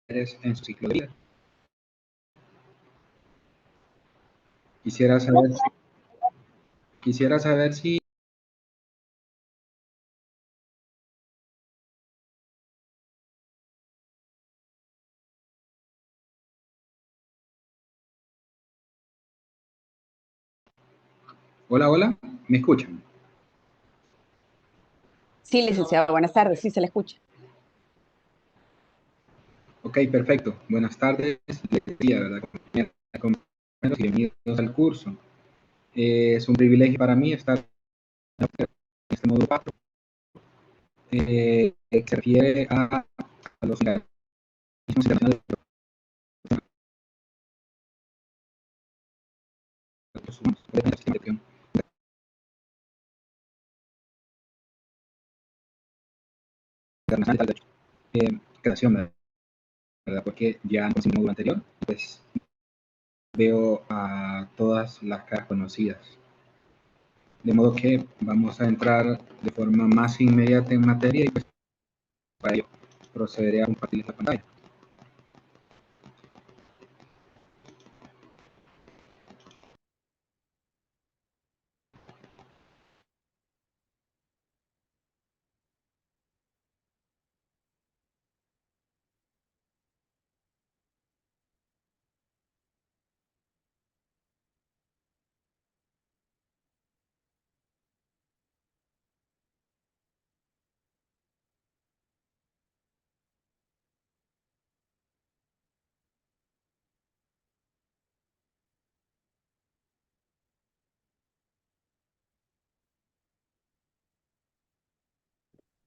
en su ciclo de vida. Quisiera saber si Hola, hola, ¿me escuchan? Sí, licenciado, buenas tardes, sí se le escucha. Ok, perfecto. Buenas tardes, ¿verdad? Compañeros, bienvenidos al curso. Es un privilegio para mí estar en este módulo 4, que se refiere a los organismos internacionales de derechos humanos, internacional de derecho. Creación, ¿verdad? Porque ya en el módulo anterior, pues veo a todas las caras conocidas. De modo que vamos a entrar de forma más inmediata en materia y pues para ello procederé a compartir esta pantalla.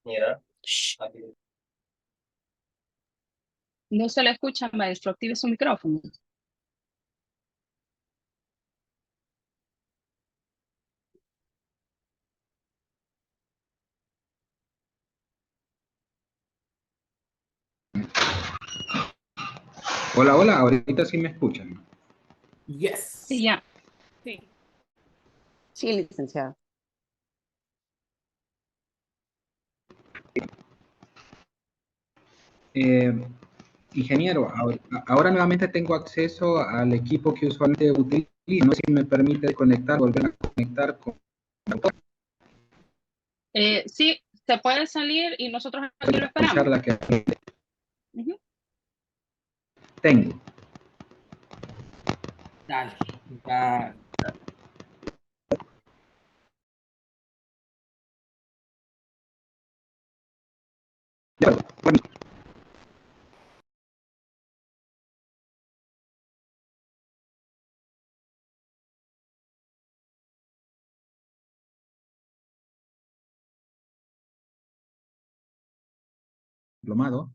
Mira. No se le escucha, maestro, active su micrófono. Hola, hola, ahorita sí me escuchan. Yes. Sí, ya. Sí. Sí, licenciado. Ingeniero, ahora nuevamente tengo acceso al equipo que usualmente utilizo. No sé si me permite conectar, volver a conectar con Sí, se puede salir y nosotros aquí lo la esperamos. charla que Ujú. tengo. Dale. Ya. De acuerdo, bueno, diplomado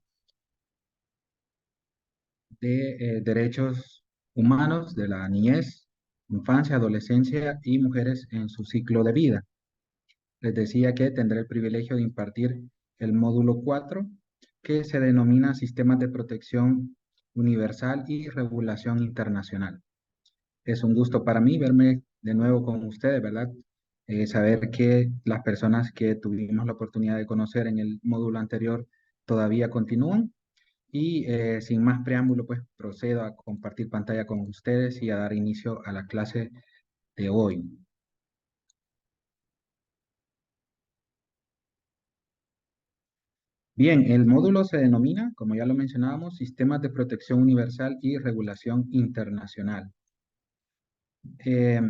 de derechos humanos de la niñez, infancia, adolescencia y mujeres en su ciclo de vida. Les decía que tendré el privilegio de impartir el módulo 4, que se denomina Sistemas de Protección Universal y Regulación Internacional. Es un gusto para mí verme de nuevo con ustedes, ¿verdad? Saber que las personas que tuvimos la oportunidad de conocer en el módulo anterior todavía continúan. Y sin más preámbulo, pues procedo a compartir pantalla con ustedes y a dar inicio a la clase de hoy. Bien, el módulo se denomina, como ya lo mencionábamos, Sistemas de Protección Universal y Regulación Internacional. Eh,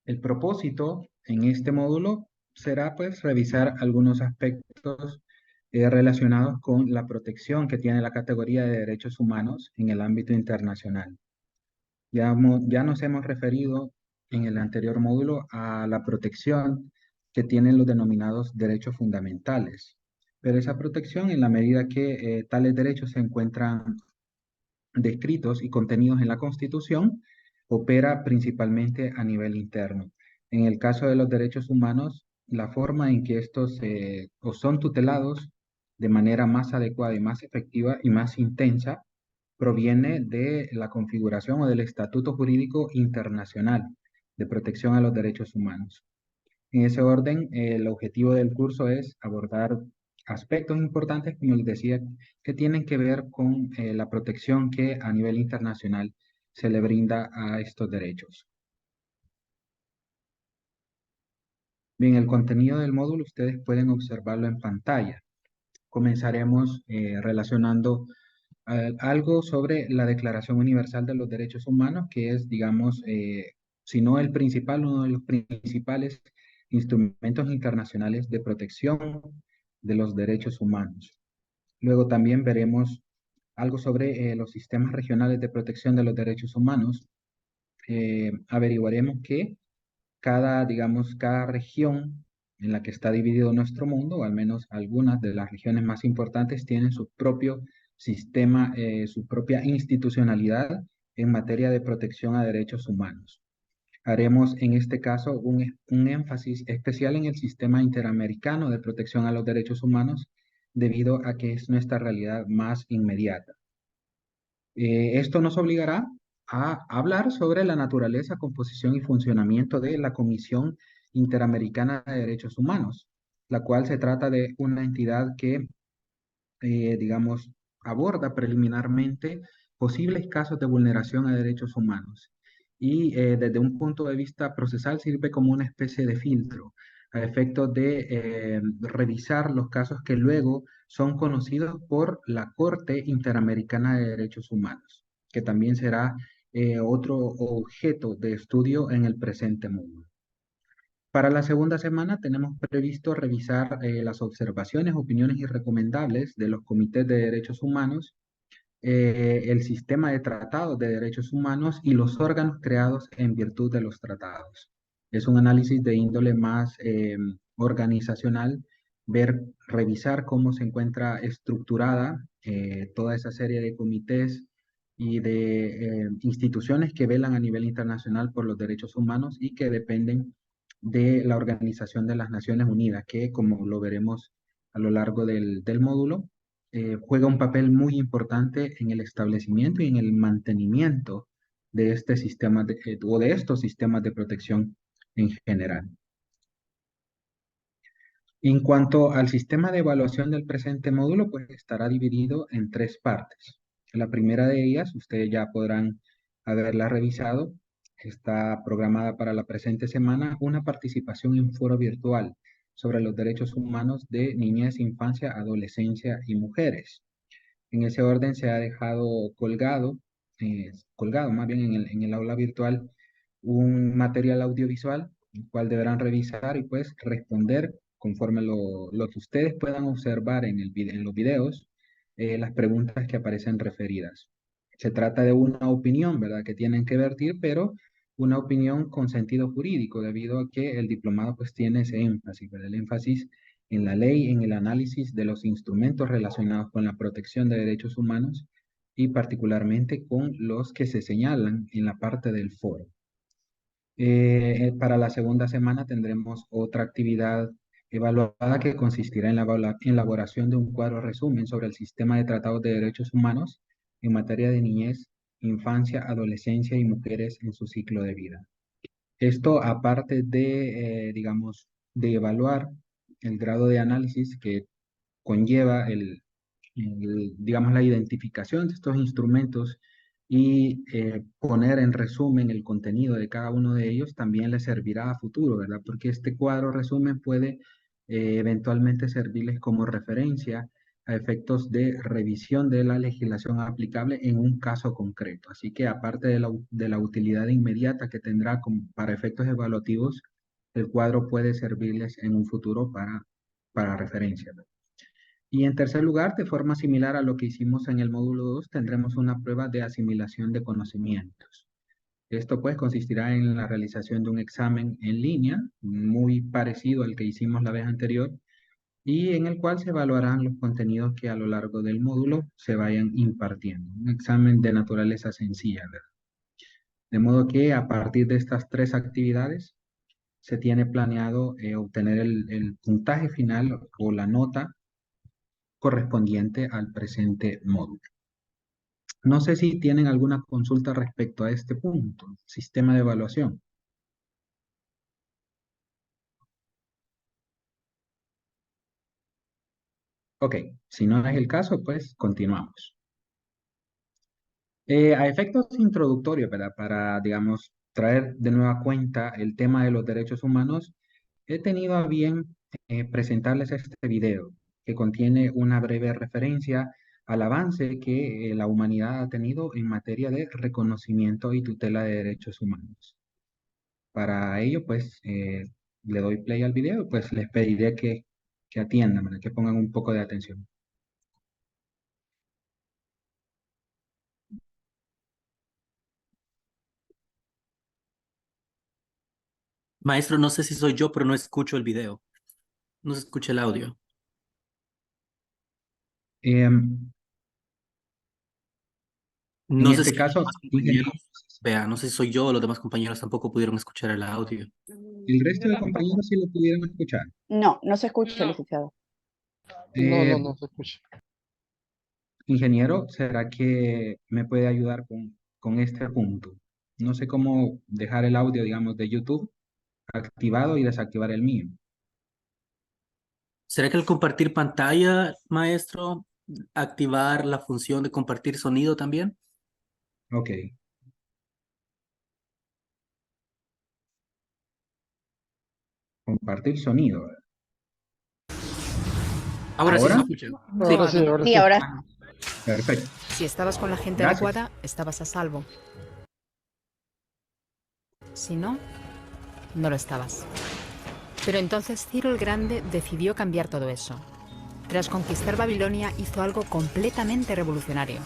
el propósito en este módulo será pues revisar algunos aspectos relacionados con la protección que tiene la categoría de derechos humanos en el ámbito internacional. Ya nos hemos referido en el anterior módulo a la protección que tienen los denominados derechos fundamentales, pero esa protección, en la medida que tales derechos se encuentran descritos y contenidos en la Constitución, opera principalmente a nivel interno. En el caso de los derechos humanos, la forma en que estos o son tutelados de manera más adecuada y más efectiva y más intensa proviene de la configuración o del Estatuto Jurídico Internacional de Protección a los Derechos Humanos. En ese orden, el objetivo del curso es abordar aspectos importantes, como les decía, que tienen que ver con la protección que a nivel internacional se le brinda a estos derechos. Bien, el contenido del módulo ustedes pueden observarlo en pantalla. Comenzaremos relacionando algo sobre la Declaración Universal de los Derechos Humanos, que es, digamos, si no el principal, uno de los principales instrumentos internacionales de protección de los derechos humanos. Luego también veremos algo sobre los sistemas regionales de protección de los derechos humanos. Averiguaremos que digamos, cada región en la que está dividido nuestro mundo, o al menos algunas de las regiones más importantes, tienen su propio sistema, su propia institucionalidad en materia de protección a derechos humanos. Haremos en este caso un énfasis especial en el sistema interamericano de protección a los derechos humanos, debido a que es nuestra realidad más inmediata. Esto nos obligará a hablar sobre la naturaleza, composición y funcionamiento de la Comisión Interamericana de Derechos Humanos, la cual se trata de una entidad que, digamos, aborda preliminarmente posibles casos de vulneración a derechos humanos y desde un punto de vista procesal sirve como una especie de filtro a efectos de revisar los casos que luego son conocidos por la Corte Interamericana de Derechos Humanos, que también será otro objeto de estudio en el presente módulo. Para la segunda semana tenemos previsto revisar las observaciones, opiniones y recomendables de los comités de derechos humanos, el sistema de tratados de derechos humanos y los órganos creados en virtud de los tratados. Es un análisis de índole más organizacional, revisar cómo se encuentra estructurada toda esa serie de comités y de instituciones que velan a nivel internacional por los derechos humanos y que dependen de la Organización de las Naciones Unidas, que como lo veremos a lo largo del módulo, juega un papel muy importante en el establecimiento y en el mantenimiento de este sistema o de estos sistemas de protección en general. En cuanto al sistema de evaluación del presente módulo, pues estará dividido en tres partes. La primera de ellas, ustedes ya podrán haberla revisado, está programada para la presente semana una participación en foro virtual sobre los derechos humanos de niñez, infancia, adolescencia y mujeres. En ese orden se ha dejado colgado más bien en el aula virtual, un material audiovisual, el cual deberán revisar y pues responder conforme lo que ustedes puedan observar en los videos, las preguntas que aparecen referidas. Se trata de una opinión, ¿verdad?, que tienen que vertir, pero una opinión con sentido jurídico, debido a que el diplomado pues tiene ese énfasis, ¿verdad? El énfasis en la ley, en el análisis de los instrumentos relacionados con la protección de derechos humanos y particularmente con los que se señalan en la parte del foro. Para la segunda semana tendremos otra actividad evaluada que consistirá en la elaboración de un cuadro resumen sobre el sistema de tratados de derechos humanos en materia de niñez, infancia, adolescencia y mujeres en su ciclo de vida. Esto aparte de, digamos, de evaluar el grado de análisis que conlleva digamos, la identificación de estos instrumentos y poner en resumen el contenido de cada uno de ellos, también les servirá a futuro, ¿verdad? Porque este cuadro resumen puede eventualmente servirles como referencia a efectos de revisión de la legislación aplicable en un caso concreto. Así que aparte de la utilidad inmediata que tendrá para efectos evaluativos, el cuadro puede servirles en un futuro para referencia, ¿verdad? Y en tercer lugar, de forma similar a lo que hicimos en el módulo 2, tendremos una prueba de asimilación de conocimientos. Esto pues consistirá en la realización de un examen en línea, muy parecido al que hicimos la vez anterior, y en el cual se evaluarán los contenidos que a lo largo del módulo se vayan impartiendo. Un examen de naturaleza sencilla, ¿verdad? De modo que a partir de estas tres actividades se tiene planeado obtener el puntaje final o la nota correspondiente al presente módulo. No sé si tienen alguna consulta respecto a este punto, sistema de evaluación. Ok, si no es el caso, pues continuamos. A efectos introductorios, ¿verdad? Para, digamos, traer de nueva cuenta el tema de los derechos humanos, he tenido a bien presentarles este video que contiene una breve referencia al avance que la humanidad ha tenido en materia de reconocimiento y tutela de derechos humanos. Para ello, pues, le doy play al video, pues les pediré que atiendan, ¿verdad? Que pongan un poco de atención. Maestro, no sé si soy yo, pero no escucho el video. No se escucha el audio. En No sé este si los caso, demás ingeniero, compañeros, vea, no sé si soy yo o los demás compañeros tampoco pudieron escuchar el audio. el resto de compañeros sí lo pudieron escuchar. No, no se escucha, licenciado. Eh, No se escucha. Ingeniero, ¿será que me puede ayudar con este punto? No sé cómo dejar el audio, digamos, de YouTube activado y desactivar el mío. ¿Será que al compartir pantalla, maestro, activar la función de compartir sonido también? Ok. Compartir sonido. Ahora sí se ¿Ahora? escucha. Ahora sí, ahora Y sí. ahora, Perfecto. Si estabas con la gente Gracias. adecuada, estabas a salvo. Si no, no lo estabas. Pero entonces Ciro el Grande decidió cambiar todo eso. Tras conquistar Babilonia, hizo algo completamente revolucionario.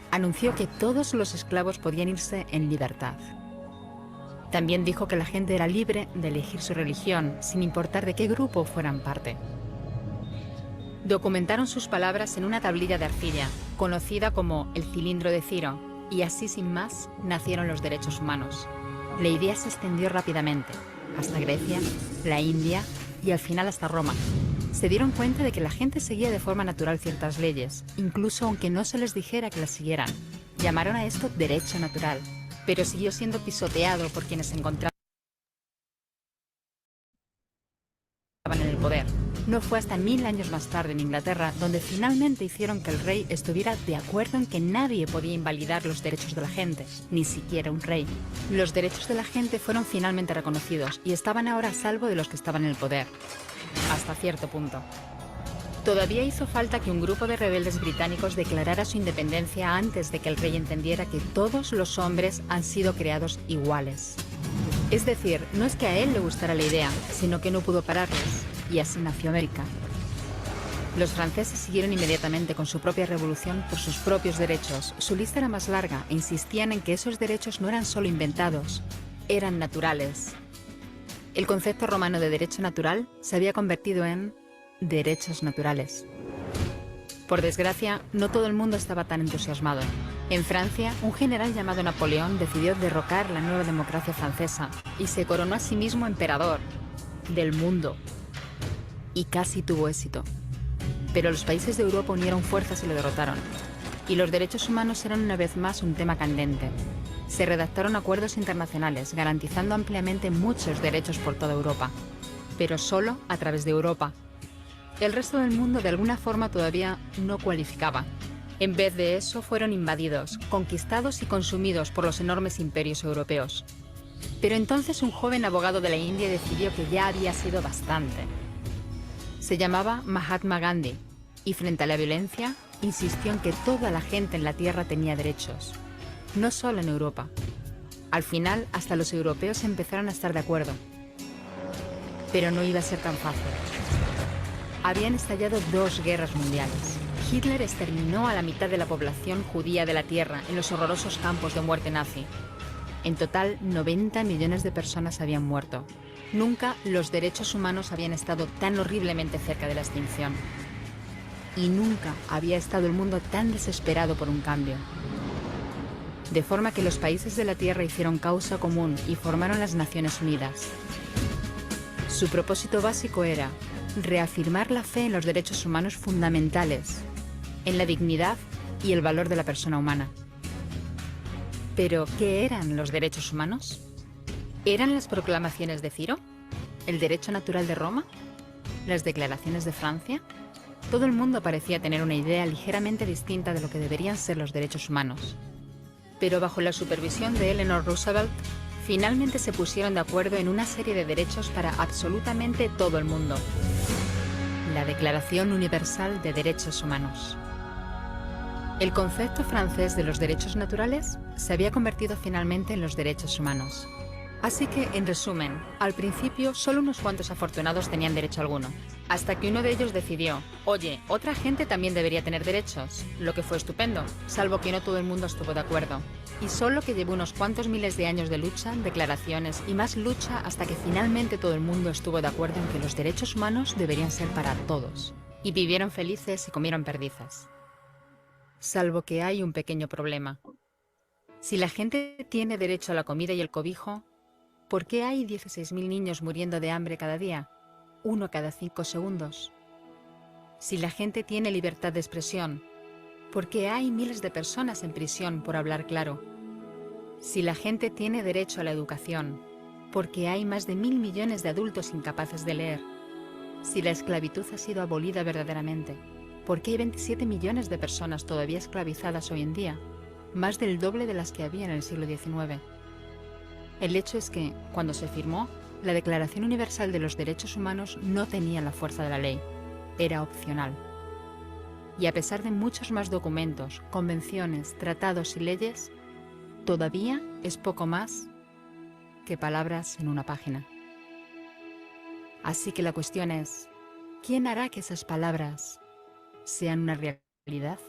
Anunció que todos los esclavos podían irse en libertad. También dijo que la gente era libre de elegir su religión, sin importar de qué grupo fueran parte. Documentaron sus palabras en una tablilla de arcilla, conocida como el cilindro de Ciro, y así sin más nacieron los derechos humanos. La idea se extendió rápidamente, hasta Grecia, la India y al final hasta Roma. Se dieron cuenta de que la gente seguía de forma natural ciertas leyes, incluso aunque no se les dijera que las siguieran. Llamaron a esto derecho natural, pero siguió siendo pisoteado por quienes se encontraban en el poder. No fue hasta 1000 años más tarde en Inglaterra donde finalmente hicieron que el rey estuviera de acuerdo en que nadie podía invalidar los derechos de la gente, ni siquiera un rey. Los derechos de la gente fueron finalmente reconocidos y estaban ahora a salvo de los que estaban en el poder. Hasta cierto punto. Todavía hizo falta que un grupo de rebeldes británicos declarara su independencia antes de que el rey entendiera que todos los hombres han sido creados iguales. Es decir, no es que a él le gustara la idea, sino que no pudo pararlos, y así nació América. Los franceses siguieron inmediatamente con su propia revolución por sus propios derechos. Su lista era más larga e insistían en que esos derechos no eran solo inventados, eran naturales. El concepto romano de derecho natural se había convertido en derechos naturales. Por desgracia, no todo el mundo estaba tan entusiasmado. En Francia, un general llamado Napoleón decidió derrocar la nueva democracia francesa y se coronó a sí mismo emperador del mundo. Y casi tuvo éxito. Pero los países de Europa unieron fuerzas y lo derrotaron. Y los derechos humanos eran una vez más un tema candente. Se redactaron acuerdos internacionales garantizando ampliamente muchos derechos por toda Europa. Pero solo a través de Europa. El resto del mundo de alguna forma todavía no cualificaba. En vez de eso fueron invadidos, conquistados y consumidos por los enormes imperios europeos. Pero entonces un joven abogado de la India decidió que ya había sido bastante. Se llamaba Mahatma Gandhi y frente a la violencia insistió en que toda la gente en la Tierra tenía derechos, no solo en Europa. Al final hasta los europeos empezaron a estar de acuerdo. Pero no iba a ser tan fácil. Habían estallado 2 guerras mundiales. Hitler exterminó a la mitad de la población judía de la Tierra en los horrorosos campos de muerte nazi. En total, 90 millones de personas habían muerto. Nunca los derechos humanos habían estado tan horriblemente cerca de la extinción. Y nunca había estado el mundo tan desesperado por un cambio. De forma que los países de la Tierra hicieron causa común y formaron las Naciones Unidas. Su propósito básico era reafirmar la fe en los derechos humanos fundamentales, en la dignidad y el valor de la persona humana. ¿Pero qué eran los derechos humanos? ¿Eran las proclamaciones de Ciro? ¿El derecho natural de Roma? ¿Las declaraciones de Francia? todo el mundo parecía tener una idea ligeramente distinta de lo que deberían ser los derechos humanos. Pero bajo la supervisión de Eleanor Roosevelt, finalmente se pusieron de acuerdo en una serie de derechos para absolutamente todo el mundo. La Declaración Universal de Derechos Humanos. El concepto francés de los derechos naturales se había convertido finalmente en los derechos humanos. Así que, en resumen, al principio solo unos cuantos afortunados tenían derecho alguno, hasta que uno de ellos decidió, oye, otra gente también debería tener derechos, lo que fue estupendo, salvo que no todo el mundo estuvo de acuerdo. Y solo que llevó unos cuantos miles de años de lucha, declaraciones y más lucha hasta que finalmente todo el mundo estuvo de acuerdo en que los derechos humanos deberían ser para todos. Y vivieron felices y comieron perdices. Salvo que hay un pequeño problema. Si la gente tiene derecho a la comida y el cobijo, ¿por qué hay 16.000 niños muriendo de hambre cada día? 1 cada 5 segundos. Si la gente tiene libertad de expresión, ¿por qué hay miles de personas en prisión por hablar claro? Si la gente tiene derecho a la educación, ¿por qué hay más de 1.000 millones de adultos incapaces de leer? Si la esclavitud ha sido abolida verdaderamente, ¿por qué hay 27 millones de personas todavía esclavizadas hoy en día? Más del doble de las que había en el siglo XIX. El hecho es que, cuando se firmó, la Declaración Universal de los Derechos Humanos no tenía la fuerza de la ley. Era opcional. Y a pesar de muchos más documentos, convenciones, tratados y leyes, todavía es poco más que palabras en una página. Así que la cuestión es, ¿quién hará que esas palabras sean una realidad?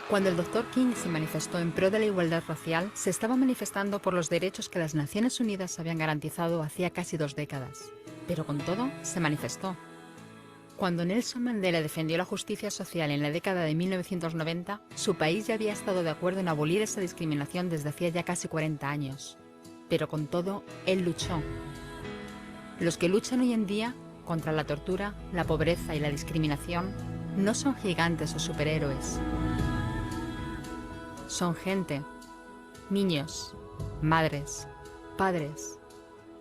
Cuando el Dr. King se manifestó en pro de la igualdad racial, se estaba manifestando por los derechos que las Naciones Unidas habían garantizado hacía casi 2 décadas. Pero con todo, se manifestó. Cuando Nelson Mandela defendió la justicia social en la década de 1990, su país ya había estado de acuerdo en abolir esa discriminación desde hacía ya casi 40 años. Pero con todo, él luchó. Los que luchan hoy en día contra la tortura, la pobreza y la discriminación no son gigantes o superhéroes. Son gente, niños, madres, padres,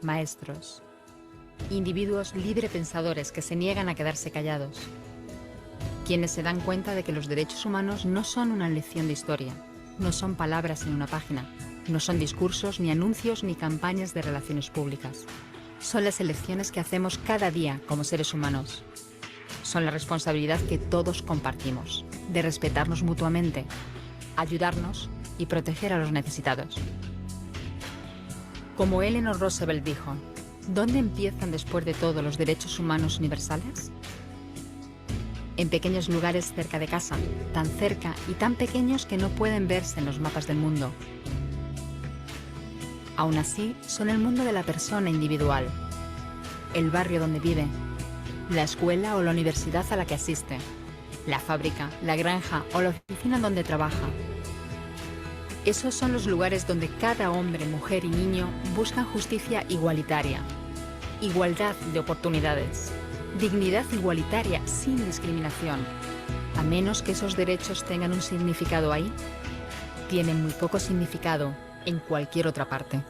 maestros, individuos librepensadores que se niegan a quedarse callados, quienes se dan cuenta de que los derechos humanos no son una lección de historia, no son palabras en una página, no son discursos, ni anuncios, ni campañas de relaciones públicas. Son las elecciones que hacemos cada día como seres humanos. Son la responsabilidad que todos compartimos, de respetarnos mutuamente, ayudarnos y proteger a los necesitados. Como Eleanor Roosevelt dijo, ¿dónde empiezan después de todo los derechos humanos universales? En pequeños lugares cerca de casa, tan cerca y tan pequeños que no pueden verse en los mapas del mundo. Aún así, son el mundo de la persona individual, el barrio donde vive, la escuela o la universidad a la que asiste, la fábrica, la granja o la oficina donde trabaja. Esos son los lugares donde cada hombre, mujer y niño buscan justicia igualitaria, igualdad de oportunidades, dignidad igualitaria sin discriminación. A menos que esos derechos tengan un significado ahí, tienen muy poco significado en cualquier otra parte.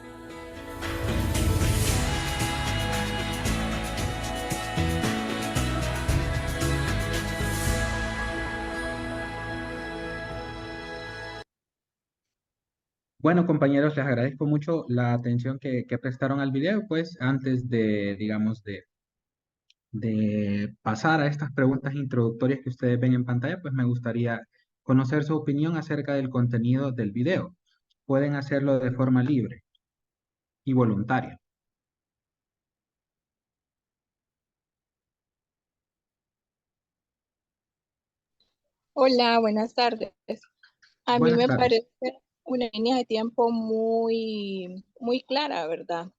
Bueno, compañeros, les agradezco mucho la atención que prestaron al video. Pues antes de, digamos, de pasar a estas preguntas introductorias que ustedes ven en pantalla, pues me gustaría conocer su opinión acerca del contenido del video. Pueden hacerlo de forma libre y voluntaria. Hola, buenas tardes. A mí Buenas me tardes. parece una línea de tiempo muy clara, ¿verdad?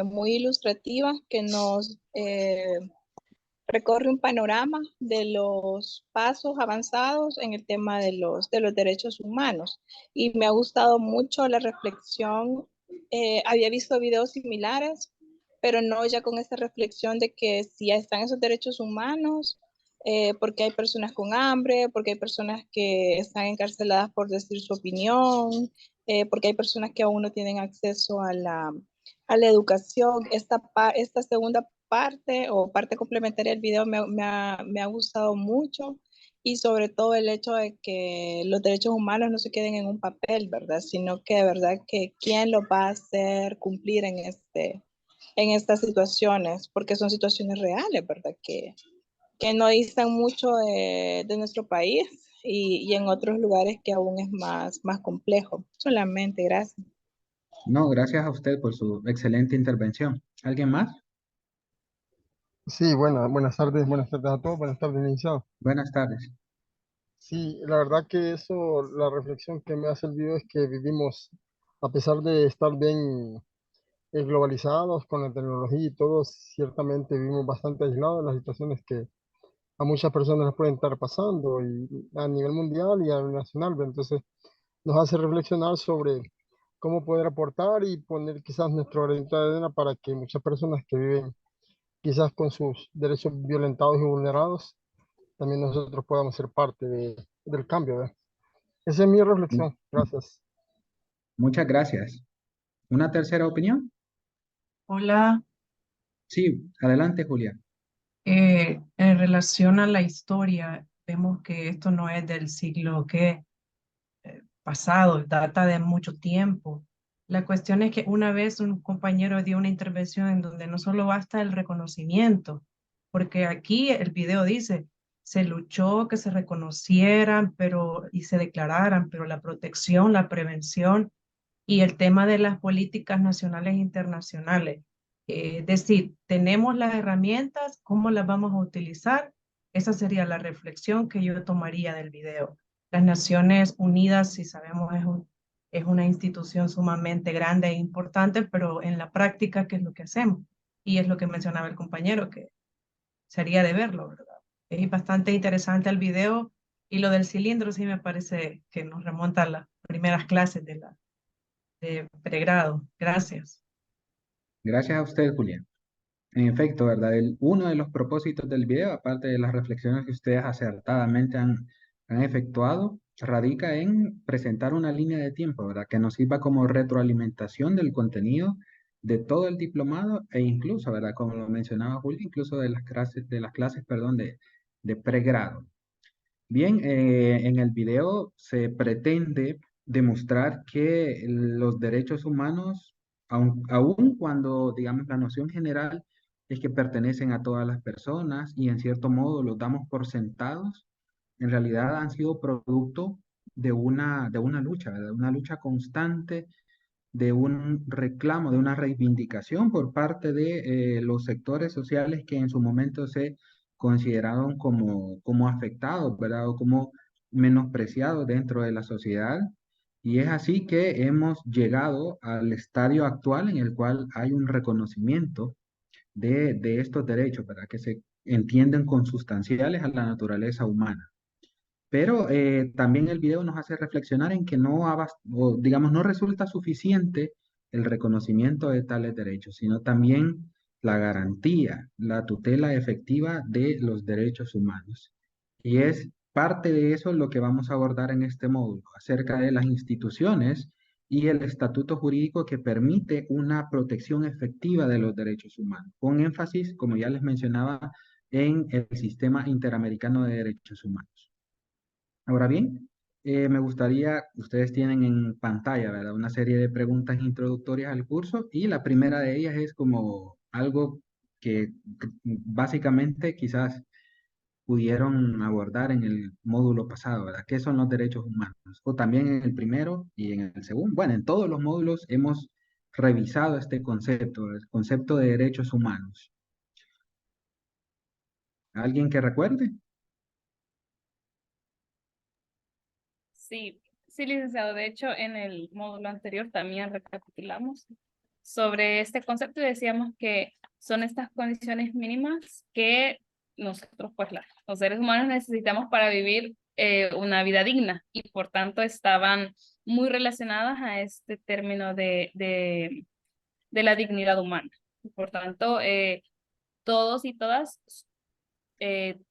Muy ilustrativa que nos recorre un panorama de los pasos avanzados en el tema de los derechos humanos. Y me ha gustado mucho la reflexión. Había visto videos similares, pero no ya con esta reflexión de que si ya están esos derechos humanos, porque hay personas con hambre, porque hay personas que están encarceladas por decir su opinión, porque hay personas que aún no tienen acceso a la educación. Esta segunda parte o parte complementaria del video me ha gustado mucho, y sobre todo el hecho de que los derechos humanos no se queden en un papel, ¿verdad? Sino que de verdad que quién lo va a hacer cumplir en estas situaciones, porque son situaciones reales, ¿verdad? Que no distan mucho de nuestro país, y en otros lugares que aún es más complejo. Solamente, gracias. No, gracias a usted por su excelente intervención. ¿Alguien más? Sí, buenas tardes a todos, buenas tardes, licenciado. Buenas tardes. Sí, la verdad que eso, la reflexión que me hace el video es que vivimos, a pesar de estar bien globalizados con la tecnología y todo, ciertamente vivimos bastante aislados de las situaciones que a muchas personas les pueden estar pasando y a nivel mundial y a nivel nacional, ¿ve? Entonces nos hace reflexionar sobre cómo poder aportar y poner quizás nuestro granito de arena para que muchas personas que viven quizás con sus derechos violentados y vulnerados, también nosotros podamos ser parte del cambio, ¿ve? Esa es mi reflexión. Gracias. Muchas gracias. ¿Una tercera opinión? Hola, Sí, adelante, Julia. en relación a la historia, vemos que esto no es del siglo que pasado, data de mucho tiempo. La cuestión es que una vez un compañero dio una intervención en donde no solo basta el reconocimiento, porque aquí el video dice, se luchó que se reconocieran y se declararan, pero la protección, la prevención y el tema de las políticas nacionales e internacionales. Es decir, tenemos las herramientas, ¿cómo las vamos a utilizar? Esa sería la reflexión que yo tomaría del video. Las Naciones Unidas, si sabemos, es una institución sumamente grande e importante, pero en la práctica, ¿qué es lo que hacemos? Y es lo que mencionaba el compañero, que sería de verlo, ¿verdad? Es bastante interesante el video, y lo del cilindro sí me parece que nos remonta a las primeras clases de pregrado. Gracias. Gracias a usted, Julia. En efecto, ¿verdad? Uno de los propósitos del video, aparte de las reflexiones que ustedes acertadamente han efectuado, radica en presentar una línea de tiempo, ¿verdad? Que nos sirva como retroalimentación del contenido de todo el diplomado, e incluso, ¿verdad? Como lo mencionaba Julia, incluso de las clases, perdón, de pregrado. Bien, en el video se pretende demostrar que los derechos humanos, aun cuando, digamos, la noción general es que pertenecen a todas las personas y en cierto modo los damos por sentados, en realidad han sido producto de una lucha, ¿verdad? Una lucha constante, de un reclamo, de una reivindicación por parte de los sectores sociales que en su momento se consideraron como afectados, ¿verdad? O como menospreciados dentro de la sociedad. Y es así que hemos llegado al estadio actual en el cual hay un reconocimiento de estos derechos, ¿verdad? Que se entienden consustanciales a la naturaleza humana. Pero también el video nos hace reflexionar en que o, digamos, no resulta suficiente el reconocimiento de tales derechos, sino también la garantía, la tutela efectiva de los derechos humanos. Y es parte de eso lo que vamos a abordar en este módulo, acerca de las instituciones y el estatuto jurídico que permite una protección efectiva de los derechos humanos, con énfasis, como ya les mencionaba, en el Sistema Interamericano de Derechos Humanos. Ahora bien, me gustaría, ustedes tienen en pantalla, ¿verdad? Una serie de preguntas introductorias al curso, y la primera de ellas es como algo que básicamente quizás pudieron abordar en el módulo pasado, ¿verdad? ¿Qué son los derechos humanos? O también en el primero y en el segundo. Bueno, en todos los módulos hemos revisado este concepto, el concepto de derechos humanos. ¿Alguien que recuerde? Sí, sí, licenciado. De hecho, en el módulo anterior también recapitulamos sobre este concepto y decíamos que son estas condiciones mínimas que nosotros, pues los seres humanos necesitamos para vivir una vida digna, y por tanto estaban muy relacionadas a este término de la dignidad humana. Y por tanto, todos y todas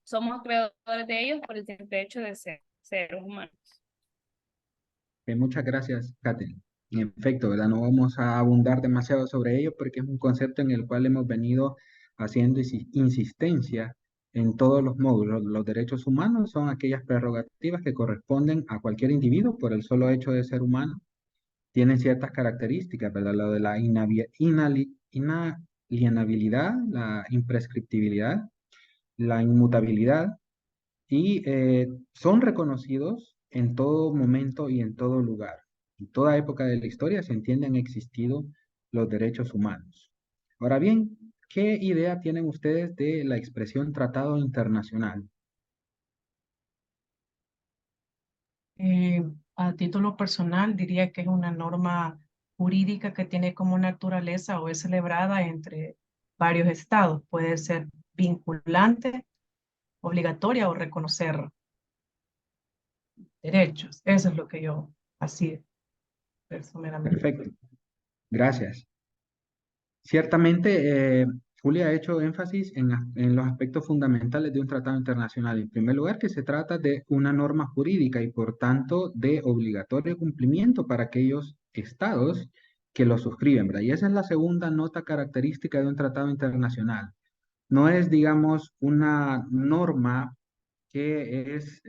somos creadores de ellos por el simple hecho de ser seres humanos. Muchas gracias, Katherine. En efecto, ¿verdad? No vamos a abundar demasiado sobre ello porque es un concepto en el cual hemos venido haciendo insistencia en todos los módulos. Los derechos humanos son aquellas prerrogativas que corresponden a cualquier individuo por el solo hecho de ser humano. Tienen ciertas características, ¿verdad? Lo de la inalienabilidad, la imprescriptibilidad, la inmutabilidad, y son reconocidos en todo momento y en todo lugar. En toda época de la historia se entiende han existido los derechos humanos. Ahora bien, ¿qué idea tienen ustedes de la expresión tratado internacional? A título personal, diría que es una norma jurídica que tiene como naturaleza o es celebrada entre varios estados. Puede ser vinculante, obligatoria o reconocer derechos. Eso es lo que yo así personalmente. Perfecto, gracias. Ciertamente, Julia ha hecho énfasis en los aspectos fundamentales de un tratado internacional. En primer lugar, que se trata de una norma jurídica y por tanto de obligatorio cumplimiento para aquellos estados que lo suscriben, ¿verdad? Y esa es la segunda nota característica de un tratado internacional. No es, digamos, una norma que es,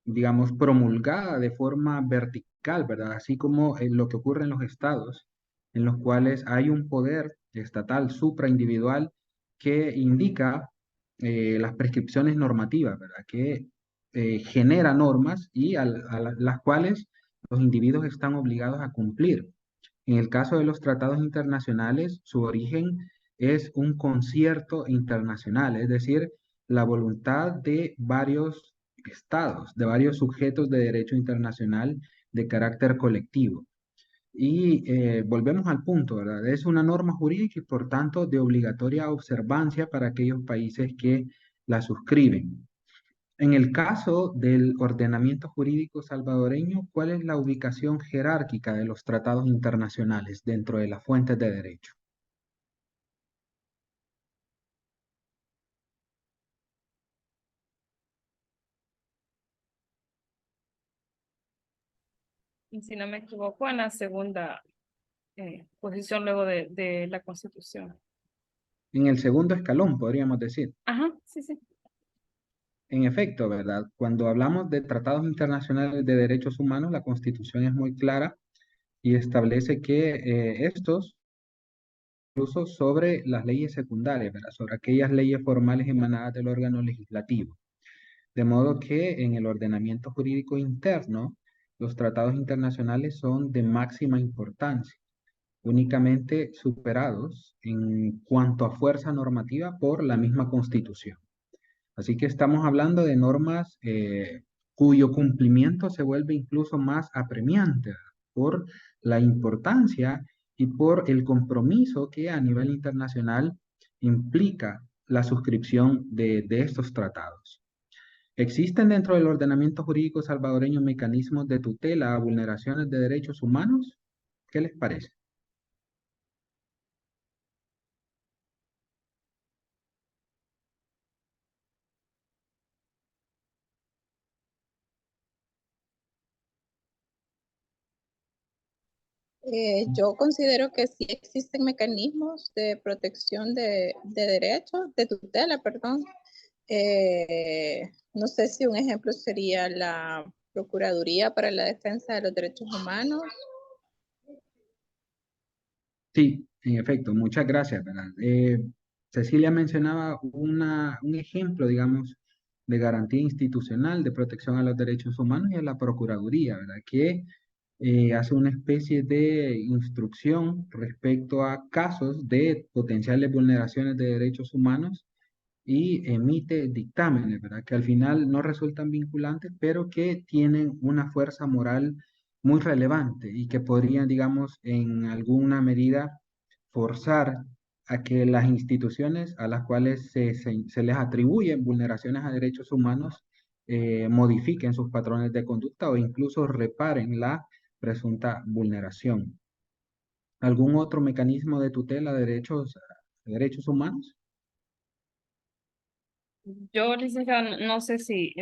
digamos, promulgada de forma vertical, ¿verdad? Así como lo que ocurre en los estados, en los cuales hay un poder estatal supraindividual que indica las prescripciones normativas, ¿verdad? Que genera normas y las cuales los individuos están obligados a cumplir. En el caso de los tratados internacionales, su origen es un concierto internacional, es decir, la voluntad de varios estados, de varios sujetos de derecho internacional de carácter colectivo. Y volvemos al punto, ¿verdad? Es una norma jurídica y por tanto de obligatoria observancia para aquellos países que la suscriben. En el caso del ordenamiento jurídico salvadoreño, ¿cuál es la ubicación jerárquica de los tratados internacionales dentro de las fuentes de derecho? Y si no me equivoco, en la segunda posición luego de la Constitución. En el segundo escalón, podríamos decir. Ajá, sí, sí. En efecto, ¿verdad? Cuando hablamos de tratados internacionales de derechos humanos, la Constitución es muy clara y establece que estos, incluso sobre las leyes secundarias, ¿verdad? Sobre aquellas leyes formales emanadas del órgano legislativo. De modo que en el ordenamiento jurídico interno, los tratados internacionales son de máxima importancia, únicamente superados en cuanto a fuerza normativa por la misma Constitución. Así que estamos hablando de normas cuyo cumplimiento se vuelve incluso más apremiante, ¿verdad? Por la importancia y por el compromiso que a nivel internacional implica la suscripción de estos tratados. ¿Existen dentro del ordenamiento jurídico salvadoreño mecanismos de tutela a vulneraciones de derechos humanos? ¿Qué les parece? Yo considero que sí existen mecanismos de protección de derechos, de tutela, perdón. No sé si un ejemplo sería la Procuraduría para la Defensa de los Derechos Humanos. Sí, en efecto, muchas gracias, ¿verdad? Cecilia mencionaba un ejemplo, digamos, de garantía institucional de protección a los derechos humanos y a la Procuraduría, ¿verdad? Que hace una especie de instrucción respecto a casos de potenciales vulneraciones de derechos humanos y emite dictámenes, ¿verdad? Que al final no resultan vinculantes, pero que tienen una fuerza moral muy relevante y que podrían, digamos, en alguna medida forzar a que las instituciones a las cuales se les atribuyen vulneraciones a derechos humanos modifiquen sus patrones de conducta o incluso reparen la presunta vulneración. ¿Algún otro mecanismo de tutela de derechos humanos? Yo, licenciada, no sé si,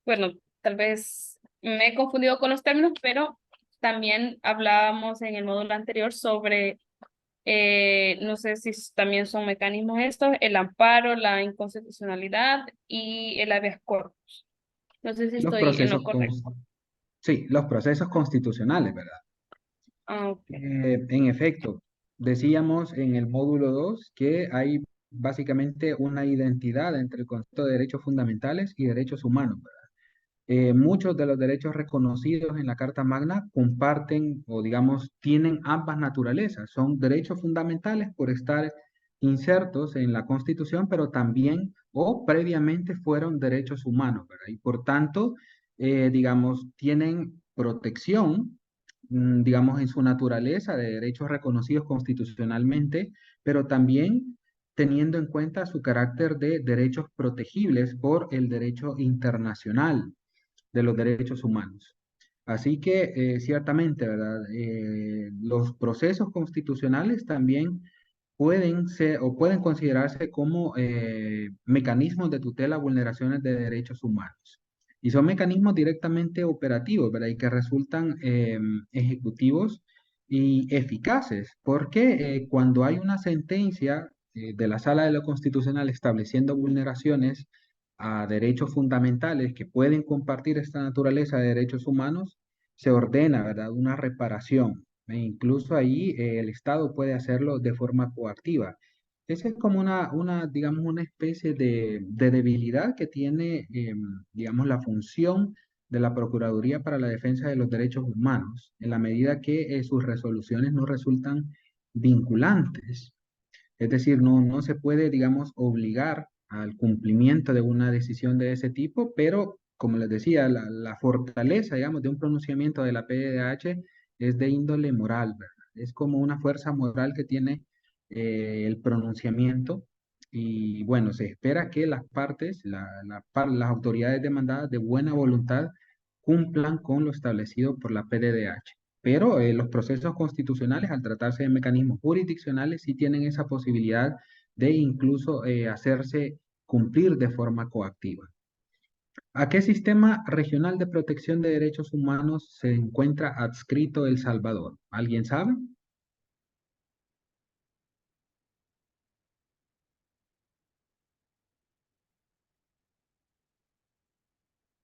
bueno, tal vez me he confundido con los términos, pero también hablábamos en el módulo anterior sobre, no sé si también son mecanismos estos, el amparo, la inconstitucionalidad y el habeas corpus. No sé si Los estoy en lo procesos, correcto. sí, los procesos constitucionales, ¿verdad? Ah, ok. En efecto, decíamos en el módulo 2 que hay básicamente una identidad entre el concepto de derechos fundamentales y derechos humanos, ¿verdad? Muchos de los derechos reconocidos en la Carta Magna comparten o digamos tienen ambas naturalezas. Son derechos fundamentales por estar insertos en la Constitución, pero también o previamente fueron derechos humanos, ¿verdad? Y por tanto, digamos, tienen protección, digamos, en su naturaleza de derechos reconocidos constitucionalmente, pero también teniendo en cuenta su carácter de derechos protegibles por el derecho internacional de los derechos humanos. Así que ciertamente, ¿verdad? Los procesos constitucionales también pueden ser o pueden considerarse como mecanismos de tutela a vulneraciones de derechos humanos. Y son mecanismos directamente operativos, ¿verdad? Y que resultan ejecutivos y eficaces, porque cuando hay una sentencia de la Sala de lo Constitucional estableciendo vulneraciones a derechos fundamentales que pueden compartir esta naturaleza de derechos humanos, se ordena, ¿verdad? Una reparación. E incluso ahí el Estado puede hacerlo de forma coactiva. Esa es como digamos, una especie de debilidad que tiene, digamos, la función de la Procuraduría para la Defensa de los Derechos Humanos, en la medida que sus resoluciones no resultan vinculantes. Es decir, no se puede, digamos, obligar al cumplimiento de una decisión de ese tipo, pero como les decía, la fortaleza, digamos, de un pronunciamiento de la PDH es de índole moral, ¿verdad? Es como una fuerza moral que tiene el pronunciamiento y bueno, se espera que las partes, las autoridades demandadas de buena voluntad cumplan con lo establecido por la PDH. Pero los procesos constitucionales, al tratarse de mecanismos jurisdiccionales, sí tienen esa posibilidad de incluso hacerse cumplir de forma coactiva. ¿A qué sistema regional de protección de derechos humanos se encuentra adscrito El Salvador? ¿Alguien sabe?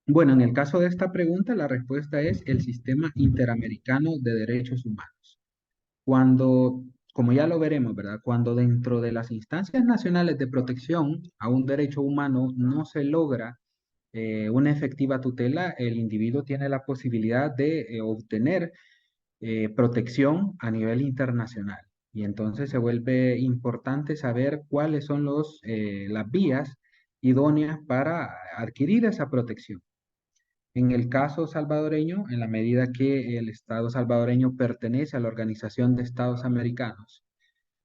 Bueno, en el caso de esta pregunta, la respuesta es el Sistema Interamericano de Derechos Humanos. Cuando, como ya lo veremos, ¿verdad? Cuando dentro de las instancias nacionales de protección a un derecho humano no se logra una efectiva tutela, el individuo tiene la posibilidad de obtener protección a nivel internacional. Y entonces se vuelve importante saber cuáles son las vías idóneas para adquirir esa protección. En el caso salvadoreño, en la medida que el Estado salvadoreño pertenece a la Organización de Estados Americanos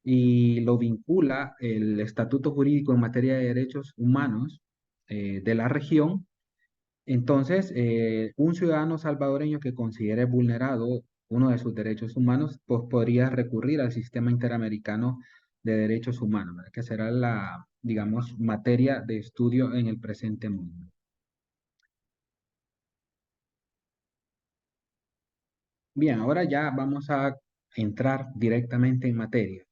y lo vincula el estatuto jurídico en materia de derechos humanos de la región, entonces un ciudadano salvadoreño que considere vulnerado uno de sus derechos humanos, pues podría recurrir al sistema interamericano de derechos humanos, ¿verdad? Que será la, digamos, materia de estudio en el presente mundo. Bien, ahora ya vamos a entrar directamente en materia.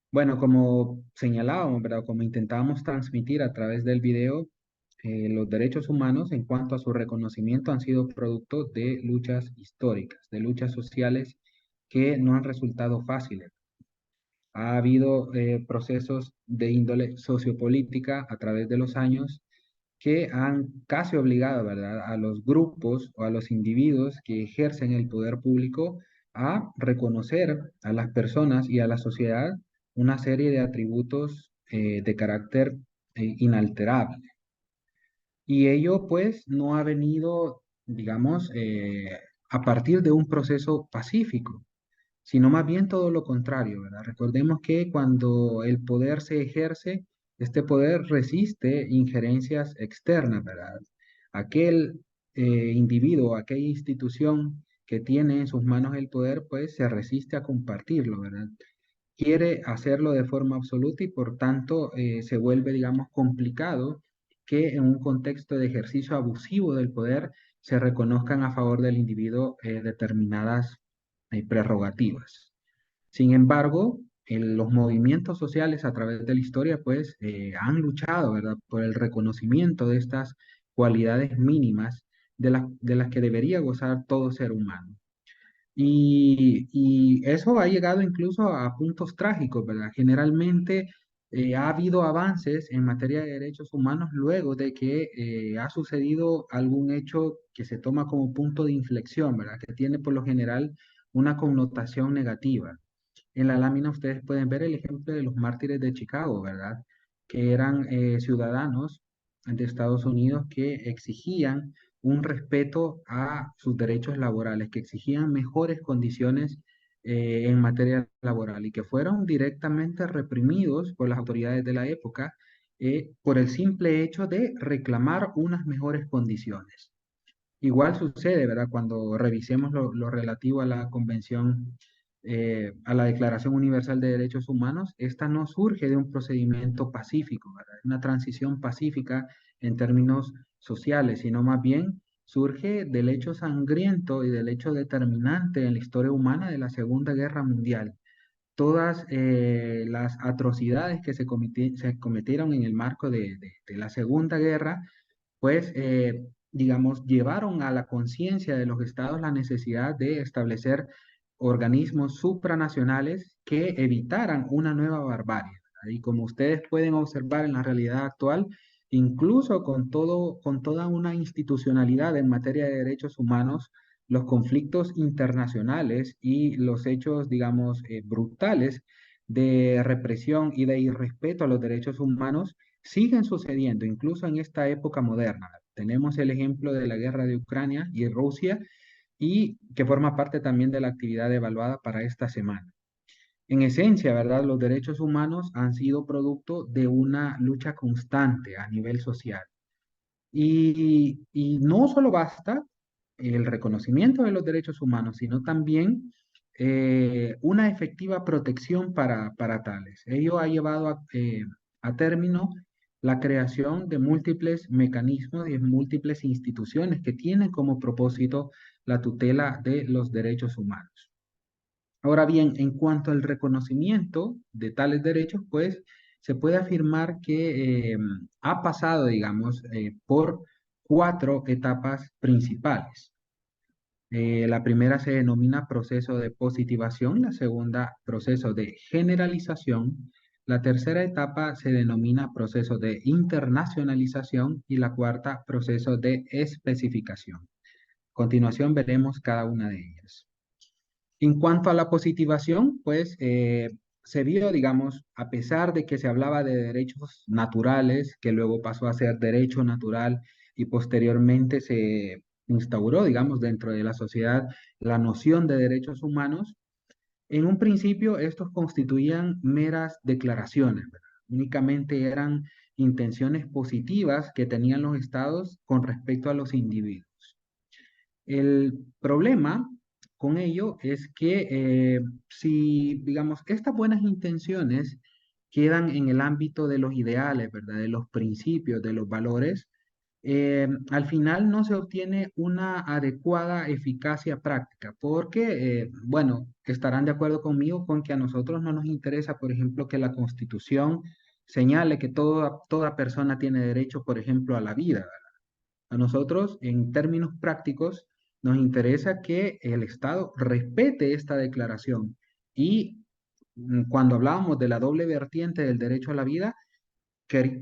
Bueno, como señalábamos, ¿verdad? Como intentábamos transmitir a través del video, los derechos humanos en cuanto a su reconocimiento han sido producto de luchas históricas, de luchas sociales que no han resultado fáciles. Ha habido procesos de índole sociopolítica a través de los años que han casi obligado, ¿verdad?, a los grupos o a los individuos que ejercen el poder público a reconocer a las personas y a la sociedad una serie de atributos de carácter inalterable. Y ello, pues, no ha venido, digamos, a partir de un proceso pacífico, sino más bien todo lo contrario, ¿verdad? Recordemos que cuando el poder se ejerce, este poder resiste injerencias externas, ¿verdad? Aquel individuo, aquella institución que tiene en sus manos el poder, pues se resiste a compartirlo, ¿verdad? Quiere hacerlo de forma absoluta y por tanto se vuelve, digamos, complicado que en un contexto de ejercicio abusivo del poder se reconozcan a favor del individuo determinadas prerrogativas. Sin embargo, los movimientos sociales a través de la historia, pues, han luchado, ¿verdad?, por el reconocimiento de estas cualidades mínimas de las que debería gozar todo ser humano. Y eso ha llegado incluso a puntos trágicos, ¿verdad? Generalmente ha habido avances en materia de derechos humanos luego de que ha sucedido algún hecho que se toma como punto de inflexión, ¿verdad? Que tiene por lo general una connotación negativa. En la lámina ustedes pueden ver el ejemplo de los mártires de Chicago, ¿verdad? Que eran ciudadanos de Estados Unidos que exigían un respeto a sus derechos laborales, que exigían mejores condiciones en materia laboral y que fueron directamente reprimidos por las autoridades de la época por el simple hecho de reclamar unas mejores condiciones. Igual sucede, ¿verdad? Cuando revisemos lo relativo a la Convención, a la Declaración Universal de Derechos Humanos, esta no surge de un procedimiento pacífico, ¿verdad? Una transición pacífica en términos sociales, sino más bien surge del hecho sangriento y del hecho determinante en la historia humana de la Segunda Guerra Mundial. Todas las atrocidades que se cometieron en el marco de la Segunda Guerra pues, digamos, llevaron a la conciencia de los estados la necesidad de establecer organismos supranacionales que evitaran una nueva barbarie, ¿verdad? Y como ustedes pueden observar en la realidad actual, incluso con toda una institucionalidad en materia de derechos humanos, los conflictos internacionales y los hechos, digamos, brutales de represión y de irrespeto a los derechos humanos siguen sucediendo, incluso en esta época moderna. Tenemos el ejemplo de la guerra de Ucrania y Rusia, y que forma parte también de la actividad evaluada para esta semana. En esencia, ¿verdad? Los derechos humanos han sido producto de una lucha constante a nivel social. Y no solo basta el reconocimiento de los derechos humanos, sino también una efectiva protección para tales. Ello ha llevado a término la creación de múltiples mecanismos y múltiples instituciones que tienen como propósito la tutela de los derechos humanos. Ahora bien, en cuanto al reconocimiento de tales derechos, pues se puede afirmar que ha pasado, digamos, por 4 etapas principales. La primera se denomina proceso de positivación, la segunda proceso de generalización, la tercera etapa se denomina proceso de internacionalización y la cuarta proceso de especificación. A continuación veremos cada una de ellas. En cuanto a la positivación, pues se vio, digamos, a pesar de que se hablaba de derechos naturales, que luego pasó a ser derecho natural y posteriormente se instauró, digamos, dentro de la sociedad la noción de derechos humanos, en un principio estos constituían meras declaraciones, ¿verdad? Únicamente eran intenciones positivas que tenían los estados con respecto a los individuos. El problema con ello es que si, digamos, estas buenas intenciones quedan en el ámbito de los ideales, ¿verdad? De los principios, de los valores, al final no se obtiene una adecuada eficacia práctica, porque, bueno, estarán de acuerdo conmigo con que a nosotros no nos interesa, por ejemplo, que la Constitución señale que toda persona tiene derecho, por ejemplo, a la vida, ¿verdad? A nosotros, en términos prácticos, nos interesa que el Estado respete esta declaración. Y cuando hablábamos de la doble vertiente del derecho a la vida,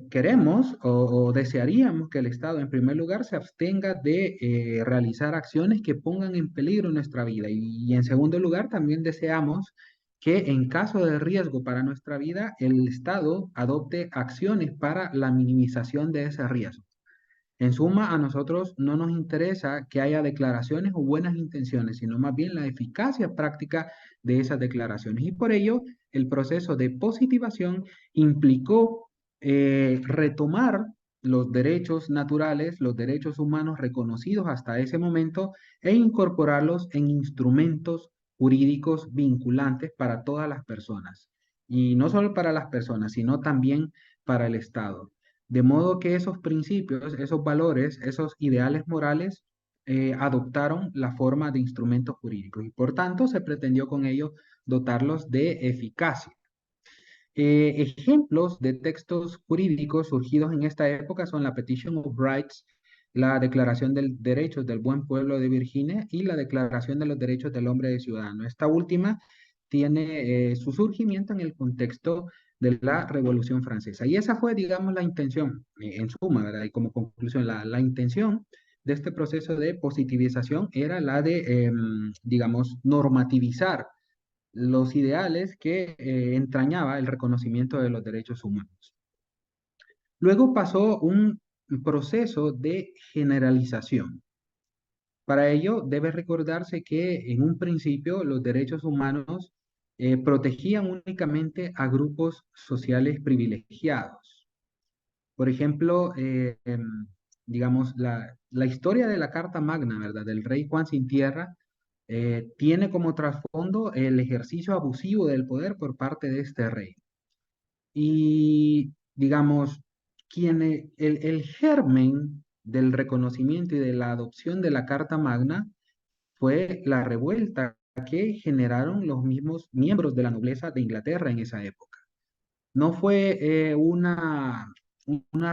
queremos o desearíamos que el Estado, en primer lugar, se abstenga de realizar acciones que pongan en peligro nuestra vida. Y en segundo lugar, también deseamos que en caso de riesgo para nuestra vida, el Estado adopte acciones para la minimización de ese riesgo. En suma, a nosotros no nos interesa que haya declaraciones o buenas intenciones, sino más bien la eficacia práctica de esas declaraciones. Y por ello, el proceso de positivación implicó retomar los derechos naturales, los derechos humanos reconocidos hasta ese momento e incorporarlos en instrumentos jurídicos vinculantes para todas las personas. Y no solo para las personas, sino también para el Estado. De modo que esos principios, esos valores, esos ideales morales adoptaron la forma de instrumentos jurídicos y por tanto se pretendió con ello dotarlos de eficacia. Ejemplos de textos jurídicos surgidos en esta época son la Petition of Rights, la Declaración de Derechos del Buen Pueblo de Virginia y la Declaración de los Derechos del Hombre y Ciudadano. Esta última tiene su surgimiento en el contexto de la Revolución Francesa. Y esa fue, digamos, la intención, en suma, ¿verdad? Y como conclusión, la intención de este proceso de positivización era la de, digamos, normativizar los ideales que entrañaba el reconocimiento de los derechos humanos. Luego pasó un proceso de generalización. Para ello debe recordarse que en un principio los derechos humanos protegían únicamente a grupos sociales privilegiados. Por ejemplo, digamos, la historia de la Carta Magna, ¿verdad? Del rey Juan Sin Tierra, tiene como trasfondo el ejercicio abusivo del poder por parte de este rey. Y, digamos, el germen del reconocimiento y de la adopción de la Carta Magna fue la revuelta que generaron los mismos miembros de la nobleza de Inglaterra en esa época. No fue una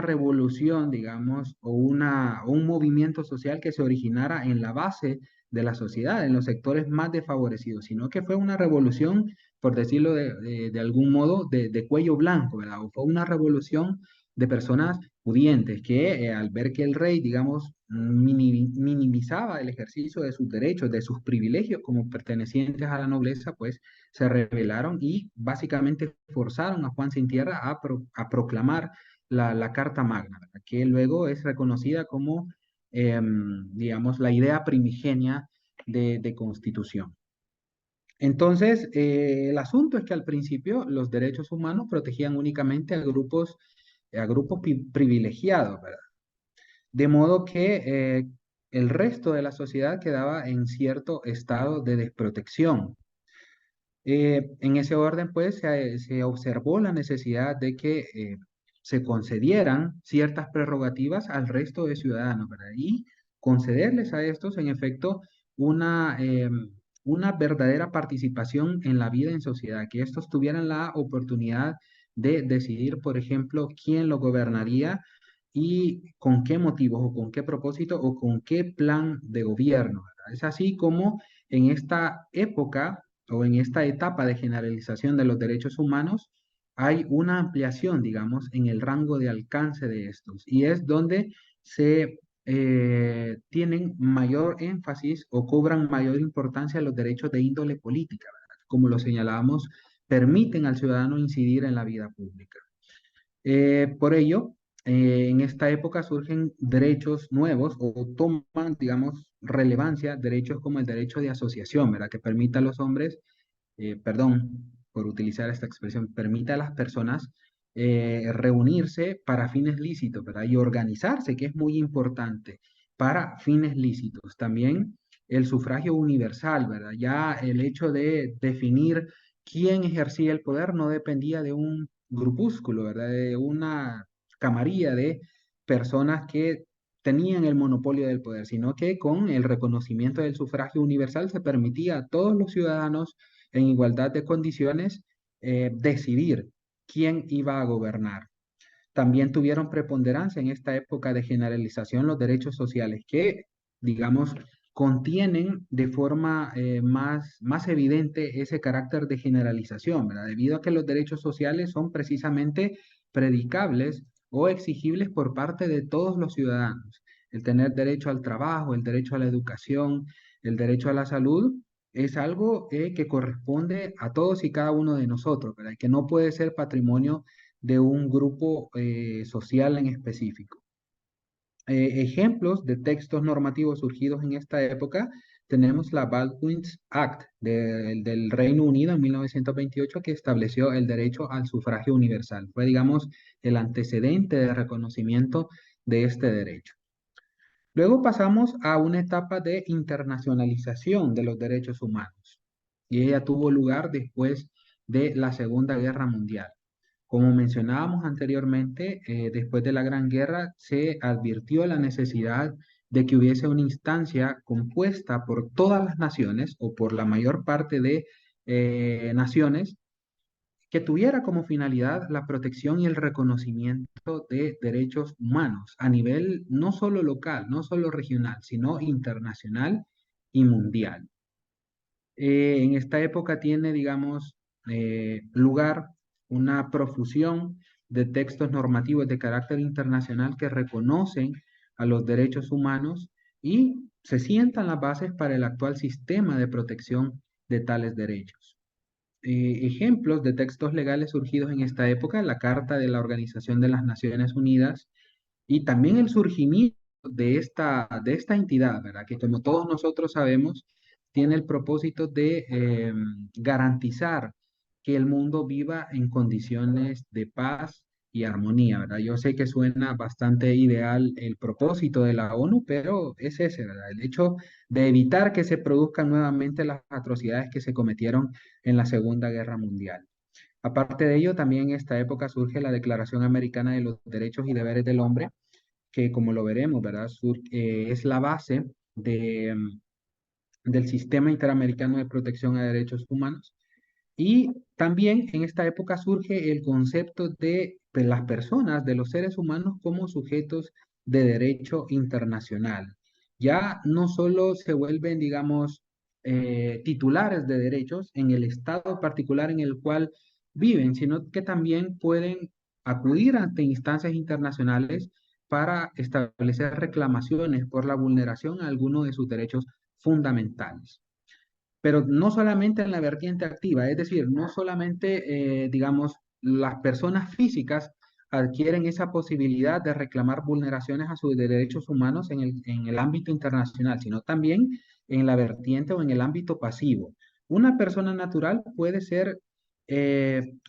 revolución, digamos, o un movimiento social que se originara en la base de la sociedad, en los sectores más desfavorecidos, sino que fue una revolución, por decirlo de algún modo, de cuello blanco, ¿verdad? O fue una revolución de personas pudientes que al ver que el rey, digamos, minimizaba el ejercicio de sus derechos, de sus privilegios como pertenecientes a la nobleza, pues se rebelaron y básicamente forzaron a Juan Sin Tierra a proclamar la Carta Magna, ¿verdad? Que luego es reconocida como, digamos, la idea primigenia de constitución. Entonces, el asunto es que al principio los derechos humanos protegían únicamente a grupos privilegiados, ¿verdad? De modo que el resto de la sociedad quedaba en cierto estado de desprotección. En ese orden, pues, se observó la necesidad de que se concedieran ciertas prerrogativas al resto de ciudadanos, ¿verdad? Y concederles a estos, en efecto, una verdadera participación en la vida en sociedad, que estos tuvieran la oportunidad de decidir, por ejemplo, quién lo gobernaría y con qué motivos o con qué propósito o con qué plan de gobierno, ¿verdad? Es así como en esta época o en esta etapa de generalización de los derechos humanos hay una ampliación, digamos, en el rango de alcance de estos y es donde se tienen mayor énfasis o cobran mayor importancia los derechos de índole política, ¿verdad? Como lo señalábamos, permiten al ciudadano incidir en la vida pública. Por ello, en esta época surgen derechos nuevos o toman, digamos, relevancia derechos como el derecho de asociación, ¿verdad? Que permite a los hombres, perdón por utilizar esta expresión, permite a las personas reunirse para fines lícitos, ¿verdad? Y organizarse, que es muy importante, para fines lícitos. También el sufragio universal, ¿verdad? Ya el hecho de definir quién ejercía el poder no dependía de un grupúsculo, ¿verdad? De una camarilla de personas que tenían el monopolio del poder, sino que con el reconocimiento del sufragio universal se permitía a todos los ciudadanos en igualdad de condiciones decidir quién iba a gobernar. También tuvieron preponderancia en esta época de generalización los derechos sociales que, digamos, contienen de forma más evidente ese carácter de generalización, ¿verdad? Debido a que los derechos sociales son precisamente predicables o exigibles por parte de todos los ciudadanos. El tener derecho al trabajo, el derecho a la educación, el derecho a la salud, es algo que corresponde a todos y cada uno de nosotros, ¿verdad? Que no puede ser patrimonio de un grupo social en específico. Ejemplos de textos normativos surgidos en esta época, tenemos la Baldwin's Act del Reino Unido en 1928 que estableció el derecho al sufragio universal. Fue, digamos, el antecedente de reconocimiento de este derecho. Luego pasamos a una etapa de internacionalización de los derechos humanos y ella tuvo lugar después de la Segunda Guerra Mundial. Como mencionábamos anteriormente, después de la Gran Guerra se advirtió la necesidad de que hubiese una instancia compuesta por todas las naciones o por la mayor parte de naciones que tuviera como finalidad la protección y el reconocimiento de derechos humanos a nivel no solo local, no solo regional, sino internacional y mundial. En esta época tiene, digamos, lugar una profusión de textos normativos de carácter internacional que reconocen a los derechos humanos y se sientan las bases para el actual sistema de protección de tales derechos. Ejemplos de textos legales surgidos en esta época, la Carta de la Organización de las Naciones Unidas y también el surgimiento de esta entidad, ¿verdad? Que como todos nosotros sabemos, tiene el propósito de garantizar que el mundo viva en condiciones de paz y armonía, ¿verdad? Yo sé que suena bastante ideal el propósito de la ONU, pero es ese, ¿verdad? El hecho de evitar que se produzcan nuevamente las atrocidades que se cometieron en la Segunda Guerra Mundial. Aparte de ello, también en esta época surge la Declaración Americana de los Derechos y Deberes del Hombre, que como lo veremos, ¿verdad? Es la base del Sistema Interamericano de Protección a Derechos Humanos. Y también en esta época surge el concepto de las personas, de los seres humanos como sujetos de derecho internacional. Ya no solo se vuelven, digamos, titulares de derechos en el estado particular en el cual viven, sino que también pueden acudir ante instancias internacionales para establecer reclamaciones por la vulneración a alguno de sus derechos fundamentales. Pero no solamente en la vertiente activa, es decir, no solamente, digamos, las personas físicas adquieren esa posibilidad de reclamar vulneraciones a sus derechos humanos en el ámbito internacional, sino también en la vertiente o en el ámbito pasivo. Una persona natural puede ser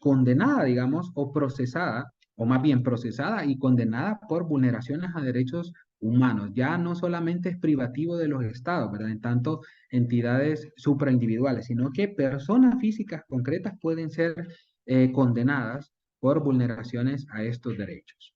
condenada, digamos, o procesada, o más bien procesada y condenada por vulneraciones a derechos humanos. Ya no solamente es privativo de los estados, ¿verdad? En tanto, entidades supraindividuales, sino que personas físicas concretas pueden ser condenadas por vulneraciones a estos derechos.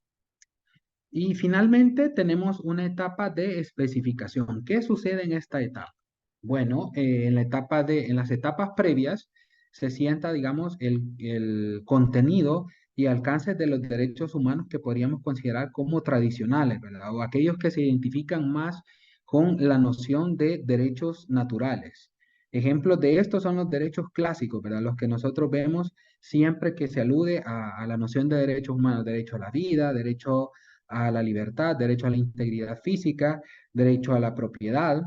Y finalmente tenemos una etapa de especificación. ¿Qué sucede en esta etapa? Bueno, en las etapas previas se sienta, digamos, el contenido y alcance de los derechos humanos que podríamos considerar como tradicionales, ¿verdad? O aquellos que se identifican más con la noción de derechos naturales. Ejemplos de estos son los derechos clásicos, ¿verdad? Los que nosotros vemos siempre que se alude a la noción de derechos humanos, derecho a la vida, derecho a la libertad, derecho a la integridad física, derecho a la propiedad,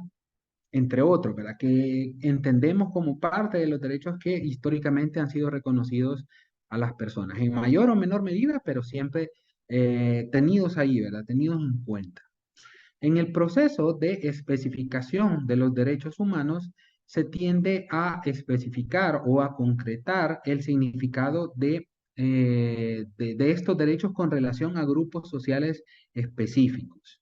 entre otros, ¿verdad? Que entendemos como parte de los derechos que históricamente han sido reconocidos a las personas, en mayor o menor medida, pero siempre tenidos ahí, ¿verdad? Tenidos en cuenta. En el proceso de especificación de los derechos humanos, se tiende a especificar o a concretar el significado de estos derechos con relación a grupos sociales específicos.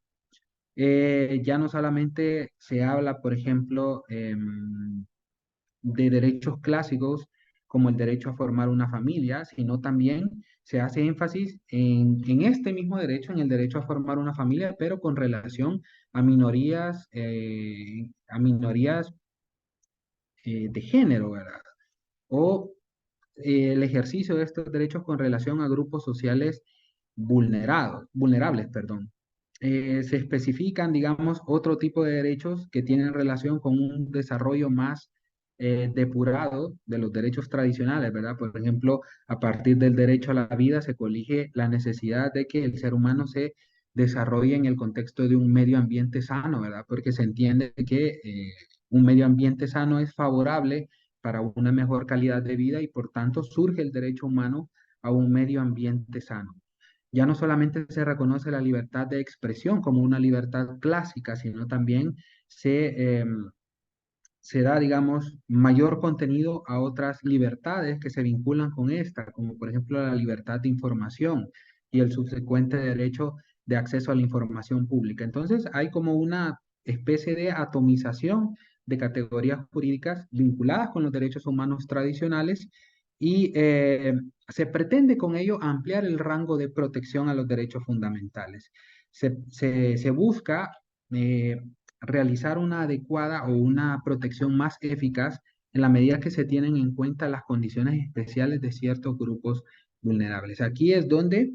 Ya no solamente se habla, por ejemplo, de derechos clásicos como el derecho a formar una familia, sino también se hace énfasis en este mismo derecho, en el derecho a formar una familia, pero con relación a minorías de género, ¿verdad? O el ejercicio de estos derechos con relación a grupos sociales vulnerables, perdón. Se especifican, digamos, otro tipo de derechos que tienen relación con un desarrollo más depurado de los derechos tradicionales, ¿verdad? Por ejemplo, a partir del derecho a la vida se colige la necesidad de que el ser humano se desarrolle en el contexto de un medio ambiente sano, ¿verdad? Porque se entiende que un medio ambiente sano es favorable para una mejor calidad de vida y por tanto surge el derecho humano a un medio ambiente sano. Ya no solamente se reconoce la libertad de expresión como una libertad clásica, sino también se da, digamos, mayor contenido a otras libertades que se vinculan con esta, como por ejemplo la libertad de información y el subsecuente derecho de acceso a la información pública. Entonces hay como una especie de atomización de categorías jurídicas vinculadas con los derechos humanos tradicionales y se pretende con ello ampliar el rango de protección a los derechos fundamentales. Se busca realizar una adecuada o una protección más eficaz en la medida que se tienen en cuenta las condiciones especiales de ciertos grupos vulnerables. Aquí es donde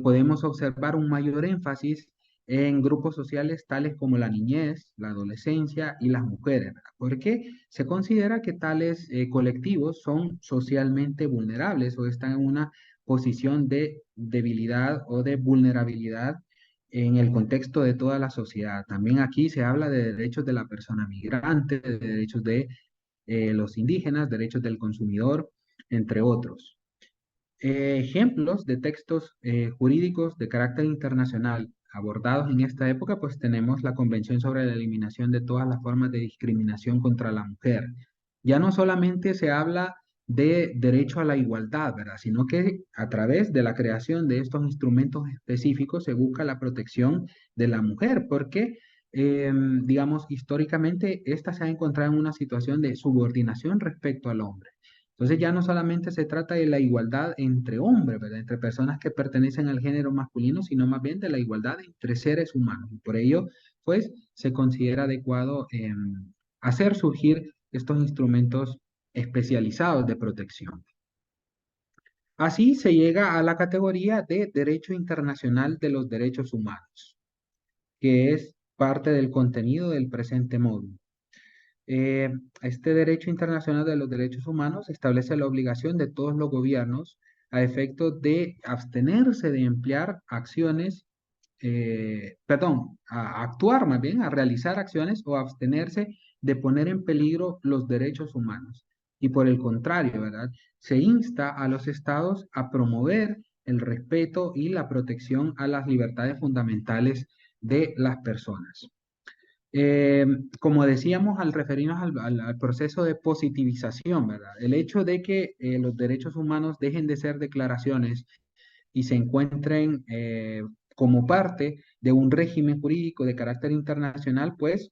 podemos observar un mayor énfasis en grupos sociales tales como la niñez, la adolescencia y las mujeres, ¿verdad? Porque se considera que tales colectivos son socialmente vulnerables o están en una posición de debilidad o de vulnerabilidad en el contexto de toda la sociedad. También aquí se habla de derechos de la persona migrante, de derechos de los indígenas, derechos del consumidor, entre otros. Ejemplos de textos jurídicos de carácter internacional abordados en esta época, pues tenemos la Convención sobre la Eliminación de todas las formas de discriminación contra la mujer. Ya no solamente se habla de derecho a la igualdad, ¿verdad? Sino que a través de la creación de estos instrumentos específicos se busca la protección de la mujer, porque, digamos, históricamente esta se ha encontrado en una situación de subordinación respecto al hombre. Entonces ya no solamente se trata de la igualdad entre hombres, ¿verdad? Entre personas que pertenecen al género masculino, sino más bien de la igualdad entre seres humanos. Y por ello, pues, se considera adecuado hacer surgir estos instrumentos especializados de protección. Así se llega a la categoría de Derecho Internacional de los Derechos Humanos, que es parte del contenido del presente módulo. Este derecho internacional de los derechos humanos establece la obligación de todos los gobiernos a efecto de abstenerse de emplear acciones, a actuar más bien, a realizar acciones o abstenerse de poner en peligro los derechos humanos. Y por el contrario, ¿verdad? Se insta a los estados a promover el respeto y la protección a las libertades fundamentales de las personas. Como decíamos al referirnos al proceso de positivización, ¿verdad? El hecho de que los derechos humanos dejen de ser declaraciones y se encuentren como parte de un régimen jurídico de carácter internacional, pues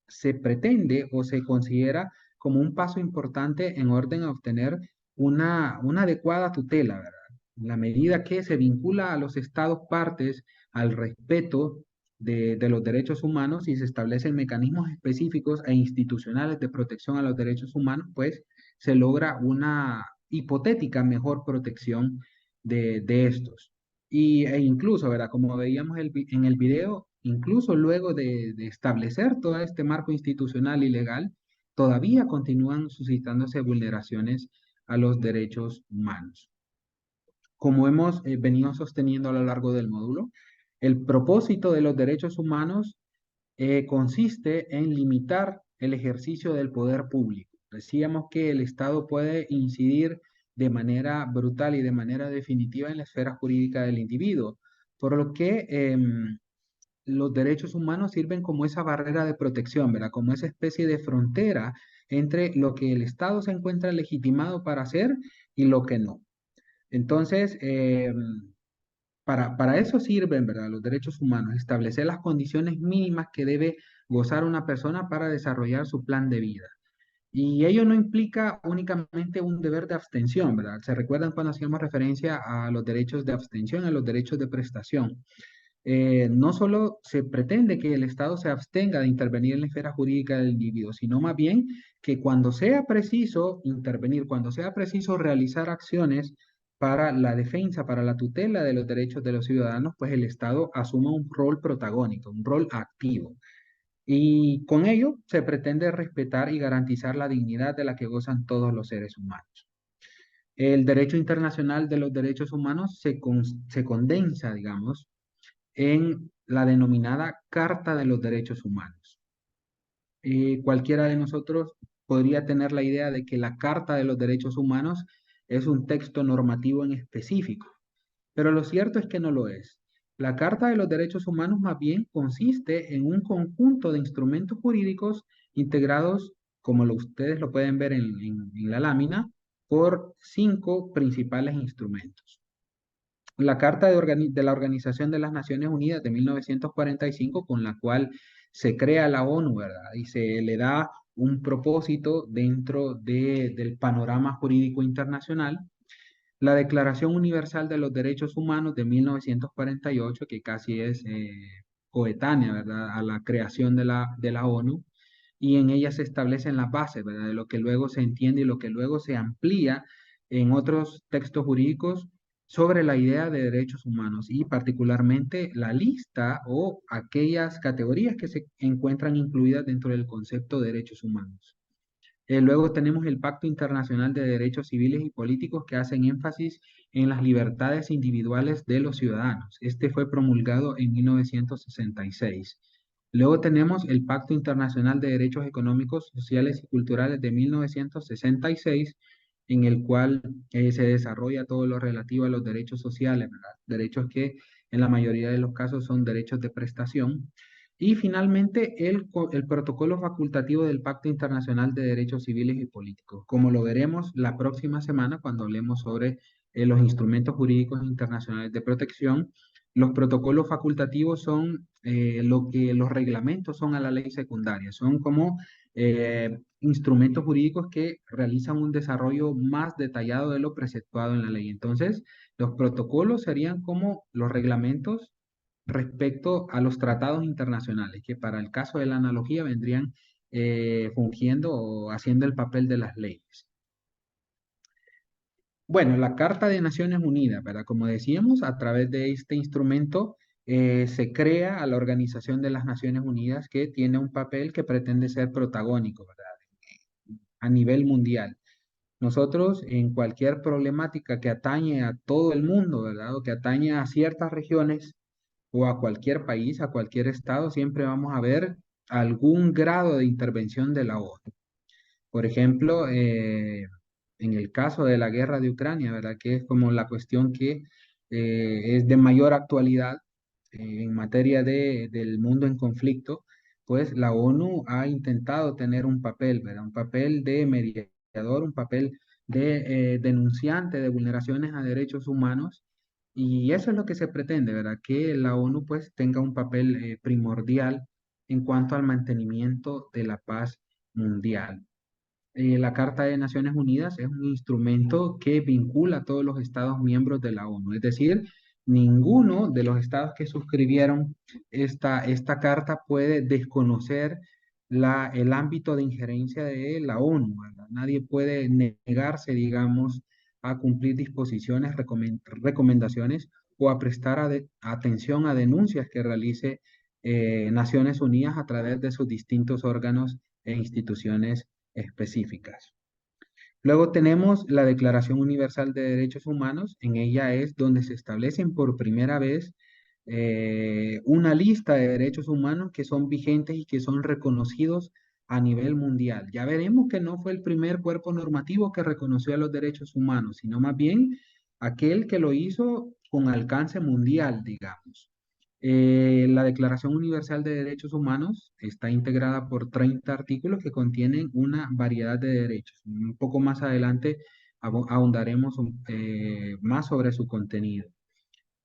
se pretende o se considera como un paso importante en orden a obtener una adecuada tutela, ¿verdad? En la medida que se vincula a los estados partes al respeto de los derechos humanos y se establecen mecanismos específicos e institucionales de protección a los derechos humanos, pues se logra una hipotética mejor protección de estos. E incluso, ¿verdad? Como veíamos en el video, incluso luego de establecer todo este marco institucional y legal, todavía continúan suscitándose vulneraciones a los derechos humanos. Como hemos venido sosteniendo a lo largo del módulo, el propósito de los derechos humanos consiste en limitar el ejercicio del poder público. Decíamos que el Estado puede incidir de manera brutal y de manera definitiva en la esfera jurídica del individuo, por lo que los derechos humanos sirven como esa barrera de protección, ¿verdad? Como esa especie de frontera entre lo que el Estado se encuentra legitimado para hacer y lo que no. Entonces, para eso sirven, ¿verdad? Los derechos humanos, establecer las condiciones mínimas que debe gozar una persona para desarrollar su plan de vida. Y ello no implica únicamente un deber de abstención, ¿verdad? ¿Se recuerdan cuando hacíamos referencia a los derechos de abstención, a los derechos de prestación? No solo se pretende que el Estado se abstenga de intervenir en la esfera jurídica del individuo, sino más bien que cuando sea preciso intervenir, cuando sea preciso realizar acciones para la defensa, para la tutela de los derechos de los ciudadanos, pues el Estado asuma un rol protagónico, un rol activo. Y con ello se pretende respetar y garantizar la dignidad de la que gozan todos los seres humanos. El derecho internacional de los derechos humanos se condensa, digamos, en la denominada Carta de los Derechos Humanos. Cualquiera de nosotros podría tener la idea de que la Carta de los Derechos Humanos es un texto normativo en específico, pero lo cierto es que no lo es. La Carta de los Derechos Humanos más bien consiste en un conjunto de instrumentos jurídicos integrados, como ustedes lo pueden ver en la lámina, por 5 principales instrumentos. La Carta de la Organización de las Naciones Unidas de 1945, con la cual se crea la ONU, ¿verdad? Y se le da un propósito dentro del panorama jurídico internacional. La Declaración Universal de los Derechos Humanos de 1948, que casi es coetánea, ¿verdad?, a la creación de la ONU, y en ella se establecen las bases, ¿verdad?, de lo que luego se entiende y lo que luego se amplía en otros textos jurídicos sobre la idea de derechos humanos y particularmente la lista o aquellas categorías que se encuentran incluidas dentro del concepto de derechos humanos. Luego tenemos el Pacto Internacional de Derechos Civiles y Políticos que hacen énfasis en las libertades individuales de los ciudadanos. Este fue promulgado en 1966. Luego tenemos el Pacto Internacional de Derechos Económicos, Sociales y Culturales de 1966, en el cual se desarrolla todo lo relativo a los derechos sociales, ¿verdad? Derechos que en la mayoría de los casos son derechos de prestación. Y finalmente, el protocolo facultativo del Pacto Internacional de Derechos Civiles y Políticos, como lo veremos la próxima semana cuando hablemos sobre los instrumentos jurídicos internacionales de protección. Los protocolos facultativos son lo que los reglamentos son a la ley secundaria, son como instrumentos jurídicos que realizan un desarrollo más detallado de lo preceptuado en la ley. Entonces, los protocolos serían como los reglamentos respecto a los tratados internacionales, que para el caso de la analogía vendrían fungiendo o haciendo el papel de las leyes. Bueno, la Carta de Naciones Unidas, ¿verdad? Como decíamos, a través de este instrumento se crea a la Organización de las Naciones Unidas que tiene un papel que pretende ser protagónico, ¿verdad?, a nivel mundial. Nosotros en cualquier problemática que atañe a todo el mundo, ¿verdad?, o que atañe a ciertas regiones o a cualquier país, a cualquier estado, siempre vamos a ver algún grado de intervención de la ONU. Por ejemplo, en el caso de la guerra de Ucrania, ¿verdad?, que es como la cuestión que es de mayor actualidad en materia del mundo en conflicto, pues la ONU ha intentado tener un papel, ¿verdad?, un papel de mediador, un papel de denunciante de vulneraciones a derechos humanos, y eso es lo que se pretende, ¿verdad?, que la ONU pues tenga un papel primordial en cuanto al mantenimiento de la paz mundial. La Carta de Naciones Unidas es un instrumento que vincula a todos los estados miembros de la ONU, es decir, ninguno de los estados que suscribieron esta carta puede desconocer el ámbito de injerencia de la ONU, ¿verdad? Nadie puede negarse, digamos, a cumplir disposiciones, recomendaciones o a prestar atención a denuncias que realice Naciones Unidas a través de sus distintos órganos e instituciones específicas. Luego tenemos la Declaración Universal de Derechos Humanos. En ella es donde se establecen por primera vez una lista de derechos humanos que son vigentes y que son reconocidos a nivel mundial. Ya veremos que no fue el primer cuerpo normativo que reconoció a los derechos humanos, sino más bien aquel que lo hizo con alcance mundial, digamos. La Declaración Universal de Derechos Humanos está integrada por 30 artículos que contienen una variedad de derechos. Un poco más adelante ahondaremos más sobre su contenido.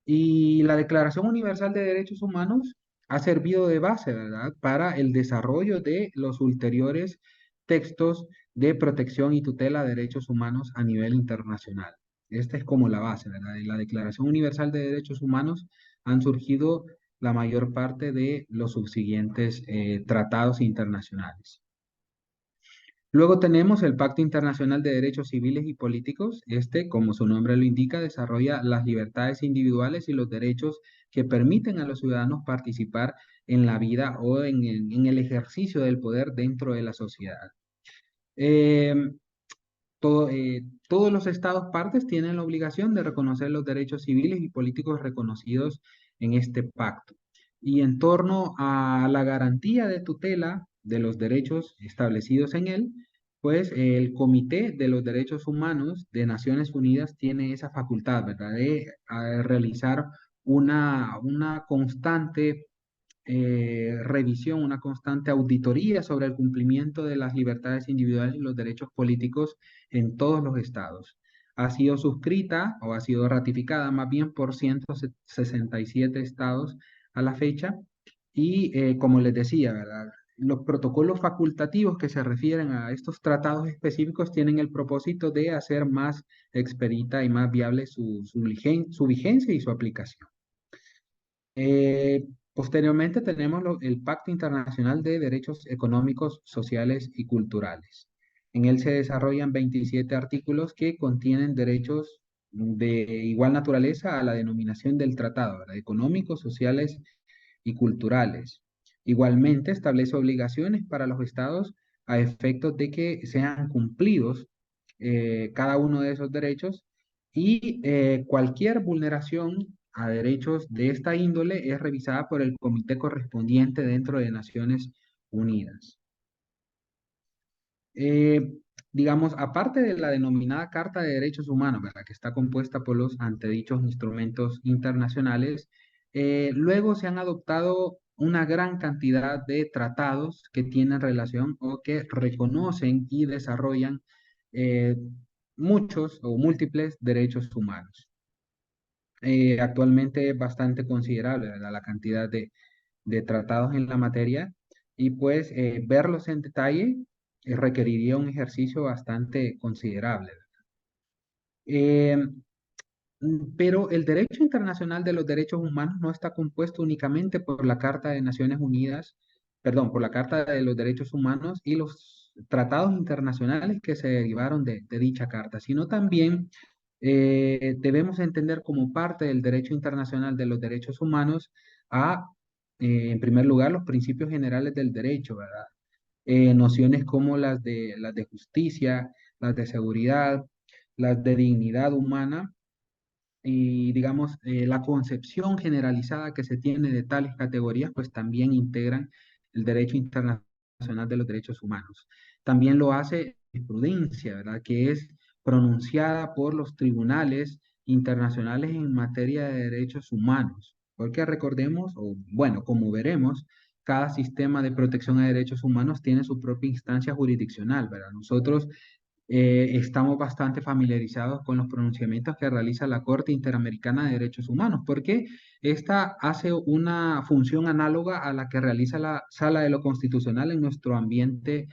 Y la Declaración Universal de Derechos Humanos ha servido de base, ¿verdad?, para el desarrollo de los ulteriores textos de protección y tutela de derechos humanos a nivel internacional. Esta es como la base, ¿verdad? De la Declaración Universal de Derechos Humanos han surgido la mayor parte de los subsiguientes tratados internacionales. Luego tenemos el Pacto Internacional de Derechos Civiles y Políticos. Este, como su nombre lo indica, desarrolla las libertades individuales y los derechos que permiten a los ciudadanos participar en la vida o en el ejercicio del poder dentro de la sociedad. Todos los estados partes tienen la obligación de reconocer los derechos civiles y políticos reconocidos en este pacto. Y en torno a la garantía de tutela de los derechos establecidos en él, pues el Comité de los Derechos Humanos de Naciones Unidas tiene esa facultad, ¿verdad?, de realizar una constante revisión, una constante auditoría sobre el cumplimiento de las libertades individuales y los derechos políticos en todos los estados. Ha sido suscrita o ha sido ratificada más bien por 167 estados a la fecha y como les decía, ¿verdad?, los protocolos facultativos que se refieren a estos tratados específicos tienen el propósito de hacer más expedita y más viable su vigencia y su aplicación. Posteriormente tenemos el Pacto Internacional de Derechos Económicos, Sociales y Culturales. En él se desarrollan 27 artículos que contienen derechos de igual naturaleza a la denominación del tratado, ¿verdad? Económicos, sociales y culturales. Igualmente establece obligaciones para los estados a efectos de que sean cumplidos cada uno de esos derechos y cualquier vulneración a derechos de esta índole es revisada por el comité correspondiente dentro de Naciones Unidas. Digamos, aparte de la denominada Carta de Derechos Humanos, ¿verdad? Que está compuesta por los antedichos instrumentos internacionales, luego se han adoptado una gran cantidad de tratados que tienen relación o que reconocen y desarrollan eh, muchos o múltiples derechos humanos. Actualmente es bastante considerable, ¿verdad? La cantidad de tratados en la materia y pues verlos en detalle requeriría un ejercicio bastante considerable. Eh, pero el derecho internacional de los derechos humanos no está compuesto únicamente por la Carta de Naciones Unidas, perdón, por la Carta de los Derechos Humanos y los tratados internacionales que se derivaron de dicha carta, sino también debemos entender como parte del derecho internacional de los derechos humanos a, en primer lugar, los principios generales del derecho, ¿verdad? Nociones como las de justicia, las de seguridad, las de dignidad humana y, digamos, la concepción generalizada que se tiene de tales categorías, pues también integran el derecho internacional de los derechos humanos. También lo hace jurisprudencia, ¿verdad? Que es pronunciada por los tribunales internacionales en materia de derechos humanos. Porque recordemos, o bueno, como veremos, cada sistema de protección a derechos humanos tiene su propia instancia jurisdiccional, ¿verdad? Nosotros estamos bastante familiarizados con los pronunciamientos que realiza la Corte Interamericana de Derechos Humanos, porque esta hace una función análoga a la que realiza la Sala de lo Constitucional en nuestro ambiente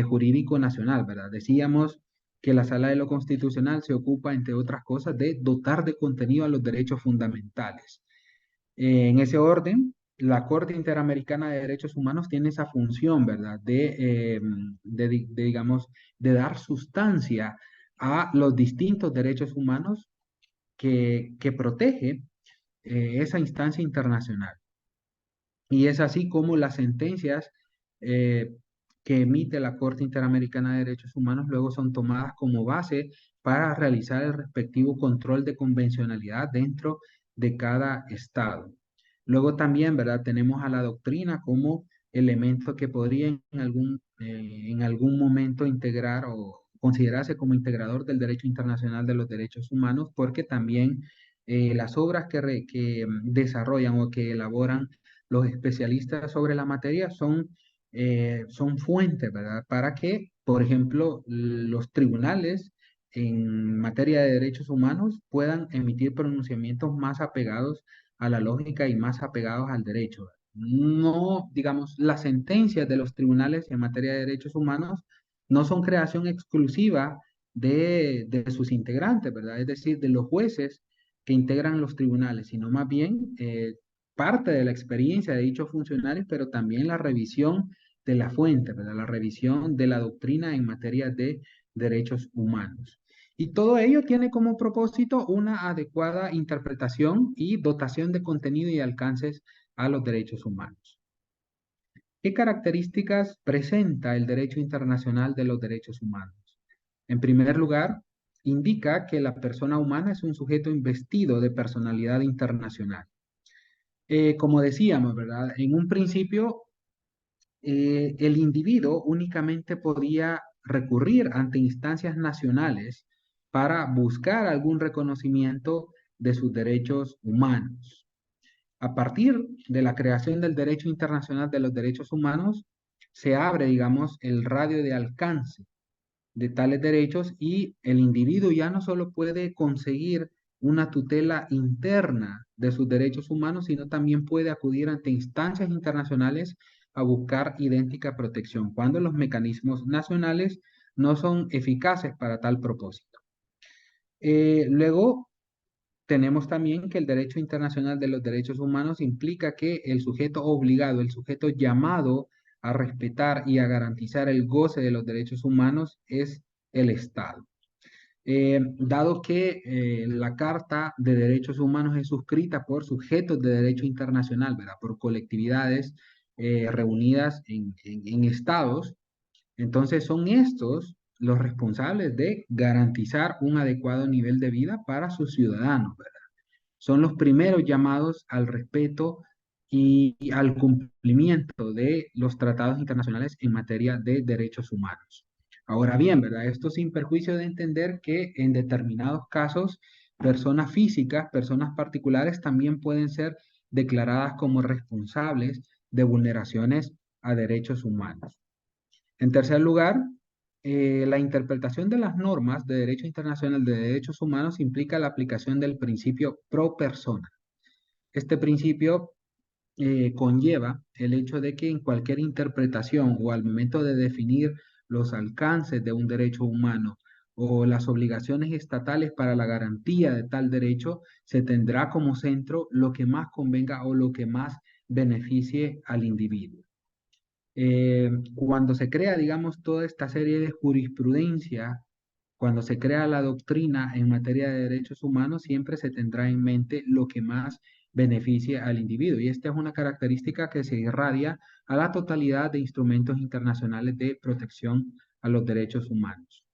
jurídico nacional, ¿verdad? Decíamos que la Sala de lo Constitucional se ocupa, entre otras cosas, de dotar de contenido a los derechos fundamentales. En ese orden, la Corte Interamericana de Derechos Humanos tiene esa función, ¿verdad? Digamos, de dar sustancia a los distintos derechos humanos que protege esa instancia internacional. Y es así como las sentencias eh, que emite la Corte Interamericana de Derechos Humanos luego son tomadas como base para realizar el respectivo control de convencionalidad dentro de cada estado. Luego también, ¿verdad? Tenemos a la doctrina como elemento que podría en algún momento integrar o considerarse como integrador del derecho internacional de los derechos humanos, porque también las obras que desarrollan o que elaboran los especialistas sobre la materia son fuentes, ¿verdad? Para que, por ejemplo, los tribunales en materia de derechos humanos puedan emitir pronunciamientos más apegados a la lógica y más apegados al derecho. No, digamos, las sentencias de los tribunales en materia de derechos humanos no son creación exclusiva de sus integrantes, ¿verdad? Es decir, de los jueces que integran los tribunales, sino más bien parte de la experiencia de dichos funcionarios, pero también la revisión de la fuente, ¿verdad? La revisión de la doctrina en materia de derechos humanos. Y todo ello tiene como propósito una adecuada interpretación y dotación de contenido y alcances a los derechos humanos. ¿Qué características presenta el derecho internacional de los derechos humanos? En primer lugar, indica que la persona humana es un sujeto investido de personalidad internacional. Como decíamos, ¿verdad? En un principio, el individuo únicamente podía recurrir ante instancias nacionales para buscar algún reconocimiento de sus derechos humanos. A partir de la creación del derecho internacional de los derechos humanos, se abre, digamos, el radio de alcance de tales derechos y el individuo ya no solo puede conseguir una tutela interna de sus derechos humanos, sino también puede acudir ante instancias internacionales a buscar idéntica protección, cuando los mecanismos nacionales no son eficaces para tal propósito. Luego, tenemos también que el derecho internacional de los derechos humanos implica que el sujeto obligado, el sujeto llamado a respetar y a garantizar el goce de los derechos humanos es el Estado. Dado que la Carta de Derechos Humanos es suscrita por sujetos de derecho internacional, ¿verdad? Por colectividades reunidas en estados, entonces son estos los responsables de garantizar un adecuado nivel de vida para sus ciudadanos, ¿verdad? Son los primeros llamados al respeto y al cumplimiento de los tratados internacionales en materia de derechos humanos. Ahora bien, ¿verdad? Esto sin perjuicio de entender que en determinados casos, personas físicas, personas particulares también pueden ser declaradas como responsables de vulneraciones a derechos humanos. En tercer lugar, la interpretación de las normas de derecho internacional de derechos humanos implica la aplicación del principio pro persona. Este principio conlleva el hecho de que en cualquier interpretación o al momento de definir los alcances de un derecho humano o las obligaciones estatales para la garantía de tal derecho, se tendrá como centro lo que más convenga o lo que más beneficie al individuo. Cuando se crea, digamos, toda esta serie de jurisprudencia, cuando se crea la doctrina en materia de derechos humanos, siempre se tendrá en mente lo que más beneficie al individuo. Y esta es una característica que se irradia a la totalidad de instrumentos internacionales de protección a los derechos humanos.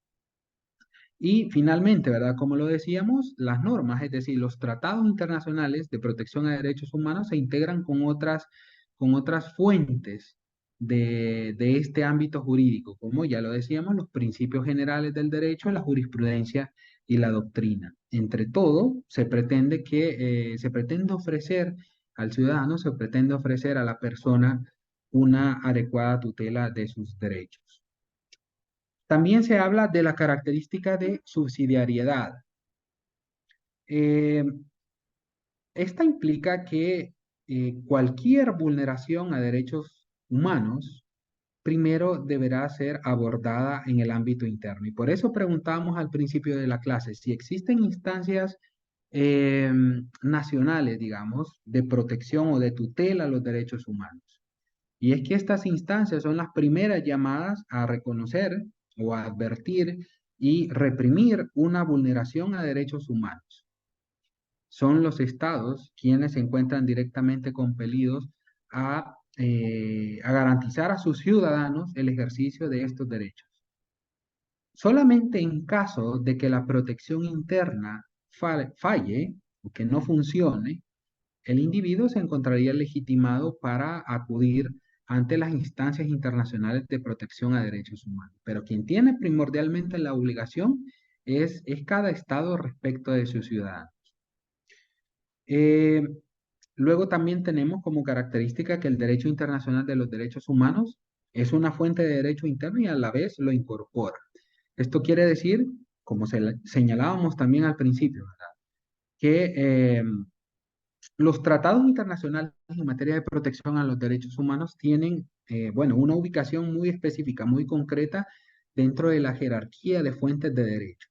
Y finalmente, ¿verdad? Como lo decíamos, las normas, es decir, los tratados internacionales de protección a derechos humanos se integran con otras fuentes de este ámbito jurídico, como ya lo decíamos, los principios generales del derecho, la jurisprudencia y la doctrina. Entre todo, se pretende ofrecer al ciudadano, se pretende ofrecer a la persona una adecuada tutela de sus derechos. También se habla de la característica de subsidiariedad. Esta implica que cualquier vulneración a derechos humanos primero deberá ser abordada en el ámbito interno. Y por eso preguntábamos al principio de la clase si existen instancias nacionales, digamos, de protección o de tutela a los derechos humanos. Y es que estas instancias son las primeras llamadas a reconocer o a advertir y reprimir una vulneración a derechos humanos. Son los estados quienes se encuentran directamente compelidos a garantizar a sus ciudadanos el ejercicio de estos derechos. Solamente en caso de que la protección interna falle o que no funcione, el individuo se encontraría legitimado para acudir ante las instancias internacionales de protección a derechos humanos. Pero quien tiene primordialmente la obligación es cada estado respecto de sus ciudadanos. Luego también tenemos como característica que el derecho internacional de los derechos humanos es una fuente de derecho interno y a la vez lo incorpora. Esto quiere decir, como señalábamos también al principio, ¿verdad? Que los tratados internacionales en materia de protección a los derechos humanos tienen, una ubicación muy específica, muy concreta dentro de la jerarquía de fuentes de derecho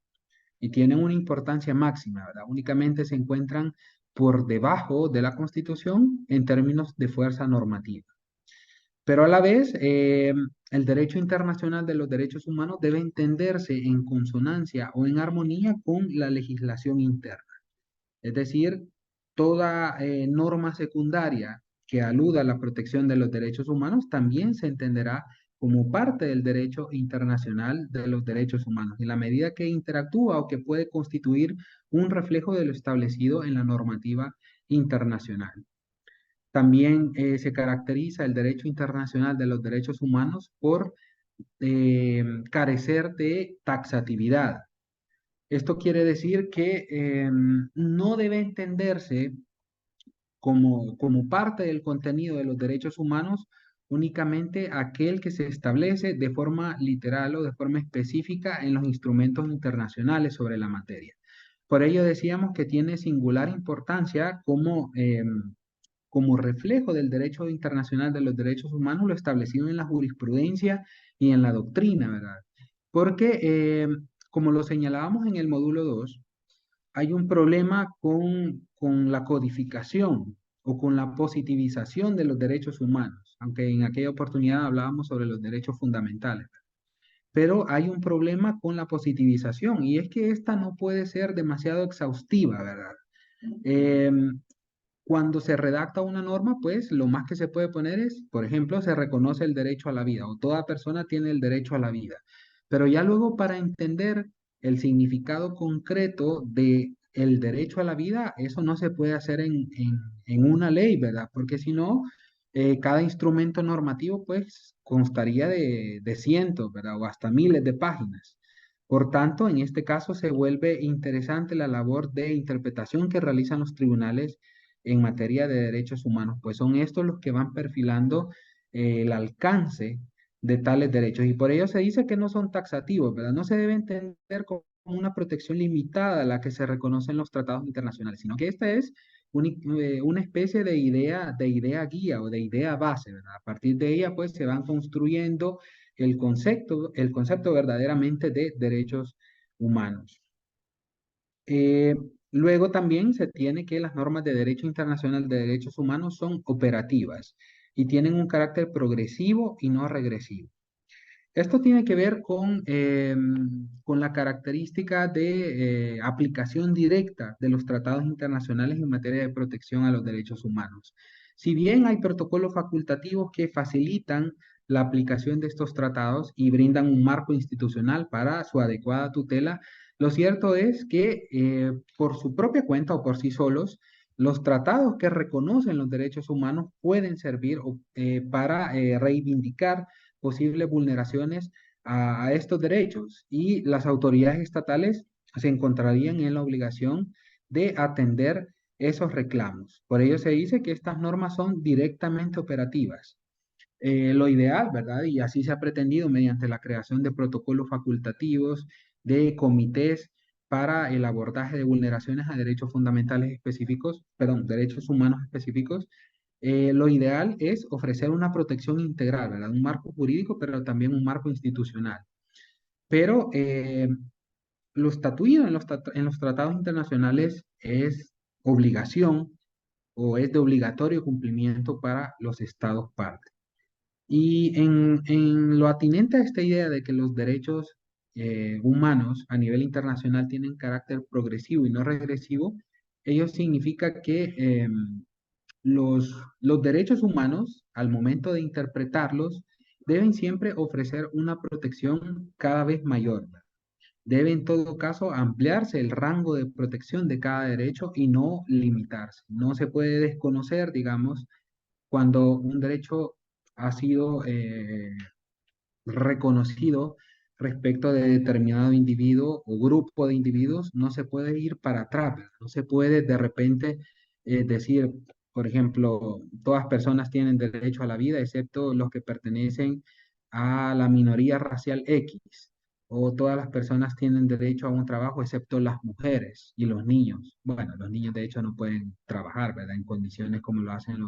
y tienen una importancia máxima, ¿verdad? Únicamente se encuentran por debajo de la Constitución en términos de fuerza normativa. Pero a la vez, el derecho internacional de los derechos humanos debe entenderse en consonancia o en armonía con la legislación interna. Es decir, toda norma secundaria que aluda a la protección de los derechos humanos también se entenderá como parte del derecho internacional de los derechos humanos, en la medida que interactúa o que puede constituir un reflejo de lo establecido en la normativa internacional. También se caracteriza el derecho internacional de los derechos humanos por carecer de taxatividad. Esto quiere decir que no debe entenderse como parte del contenido de los derechos humanos únicamente aquel que se establece de forma literal o de forma específica en los instrumentos internacionales sobre la materia. Por ello decíamos que tiene singular importancia como reflejo del derecho internacional de los derechos humanos lo establecido en la jurisprudencia y en la doctrina, ¿verdad? Porque, como lo señalábamos en el módulo 2, hay un problema con la codificación o con la positivización de los derechos humanos, aunque en aquella oportunidad hablábamos sobre los derechos fundamentales. Pero hay un problema con la positivización y es que esta no puede ser demasiado exhaustiva, ¿verdad? Cuando se redacta una norma, pues lo más que se puede poner es, por ejemplo, se reconoce el derecho a la vida o toda persona tiene el derecho a la vida. Pero ya luego para entender el significado concreto de el derecho a la vida, eso no se puede hacer en una ley, ¿verdad? Porque si no, cada instrumento normativo pues constaría de cientos, ¿verdad? O hasta miles de páginas. Por tanto, en este caso se vuelve interesante la labor de interpretación que realizan los tribunales en materia de derechos humanos, pues son estos los que van perfilando el alcance de tales derechos. Y por ello se dice que no son taxativos, ¿verdad? No se debe entender como una protección limitada a la que se reconoce en los tratados internacionales, sino que esta es una especie de idea guía o de idea base, ¿verdad? A partir de ella, pues, se van construyendo el concepto verdaderamente de derechos humanos. Luego también se tiene que las normas de derecho internacional de derechos humanos son operativas y tienen un carácter progresivo y no regresivo. Esto tiene que ver con la característica de aplicación directa de los tratados internacionales en materia de protección a los derechos humanos. Si bien hay protocolos facultativos que facilitan la aplicación de estos tratados y brindan un marco institucional para su adecuada tutela, lo cierto es que por su propia cuenta o por sí solos, los tratados que reconocen los derechos humanos pueden servir para reivindicar posibles vulneraciones a estos derechos y las autoridades estatales se encontrarían en la obligación de atender esos reclamos. Por ello se dice que estas normas son directamente operativas. Lo ideal, ¿verdad? Y así se ha pretendido mediante la creación de protocolos facultativos, de comités para el abordaje de vulneraciones a derechos fundamentales específicos, perdón, derechos humanos específicos. Lo ideal es ofrecer una protección integral, ¿verdad? Un marco jurídico, pero también un marco institucional. Pero lo estatuido en los tratados internacionales es obligación o es de obligatorio cumplimiento para los estados partes. Y en lo atinente a esta idea de que los derechos humanos a nivel internacional tienen carácter progresivo y no regresivo, ello significa que los derechos humanos, al momento de interpretarlos, deben siempre ofrecer una protección cada vez mayor. Debe en todo caso ampliarse el rango de protección de cada derecho y no limitarse. No se puede desconocer, digamos, cuando un derecho ha sido reconocido respecto de determinado individuo o grupo de individuos, no se puede ir para atrás, ¿verdad? No se puede de repente decir, por ejemplo, todas personas tienen derecho a la vida, excepto los que pertenecen a la minoría racial X, o todas las personas tienen derecho a un trabajo, excepto las mujeres y los niños. Bueno, los niños de hecho no pueden trabajar, ¿verdad? En condiciones como lo hacen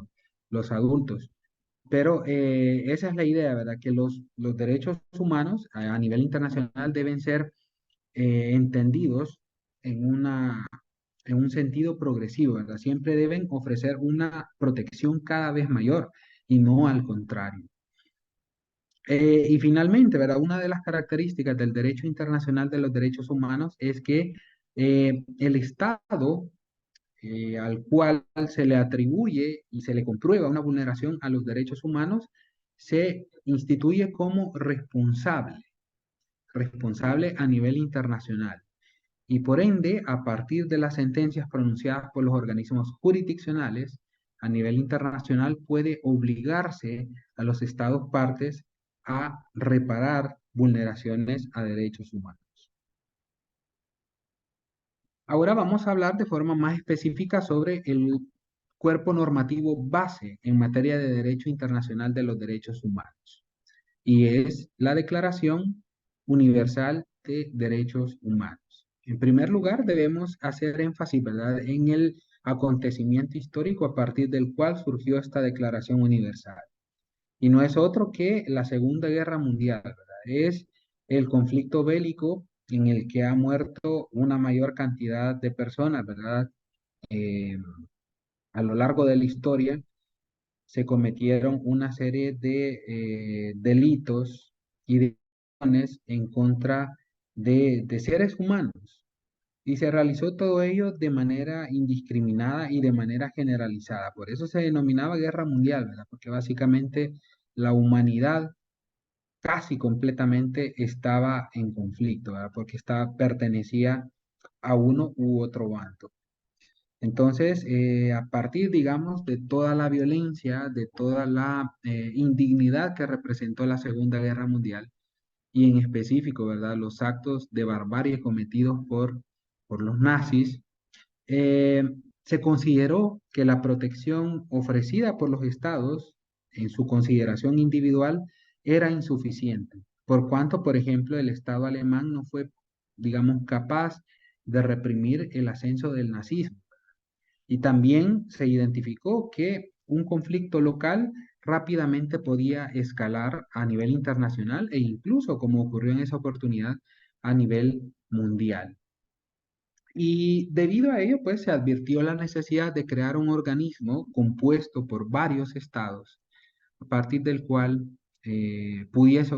los adultos. Pero esa es la idea, ¿verdad? Que los derechos humanos a nivel internacional deben ser entendidos en en un sentido progresivo, ¿verdad? Siempre deben ofrecer una protección cada vez mayor y no al contrario. Y finalmente, ¿verdad? Una de las características del derecho internacional de los derechos humanos es que el Estado al cual se le atribuye y se le comprueba una vulneración a los derechos humanos, se instituye como responsable a nivel internacional. Y por ende, a partir de las sentencias pronunciadas por los organismos jurisdiccionales a nivel internacional, puede obligarse a los estados partes a reparar vulneraciones a derechos humanos. Ahora vamos a hablar de forma más específica sobre el cuerpo normativo base en materia de derecho internacional de los derechos humanos, y es la Declaración Universal de Derechos Humanos. En primer lugar, debemos hacer énfasis, ¿verdad?, en el acontecimiento histórico a partir del cual surgió esta Declaración Universal. Y no es otro que la Segunda Guerra Mundial, ¿verdad? Es el conflicto bélico en el que ha muerto una mayor cantidad de personas, ¿verdad? Eh, a lo largo de la historia se cometieron una serie de delitos y de acciones en contra de seres humanos. Y se realizó todo ello de manera indiscriminada y de manera generalizada. Por eso se denominaba guerra mundial, ¿verdad? Porque básicamente la humanidad casi completamente estaba en conflicto, ¿verdad? Porque pertenecía a uno u otro bando. Entonces, a partir, digamos, de toda la violencia, de toda la indignidad que representó la Segunda Guerra Mundial, y en específico, ¿verdad? Los actos de barbarie cometidos por los nazis, eh, se consideró que la protección ofrecida por los estados en su consideración individual era insuficiente, por cuanto, por ejemplo, el Estado alemán no fue, digamos, capaz de reprimir el ascenso del nazismo. Y también se identificó que un conflicto local rápidamente podía escalar a nivel internacional e incluso, como ocurrió en esa oportunidad, a nivel mundial. Y debido a ello, pues se advirtió la necesidad de crear un organismo compuesto por varios estados, a partir del cual se pudiese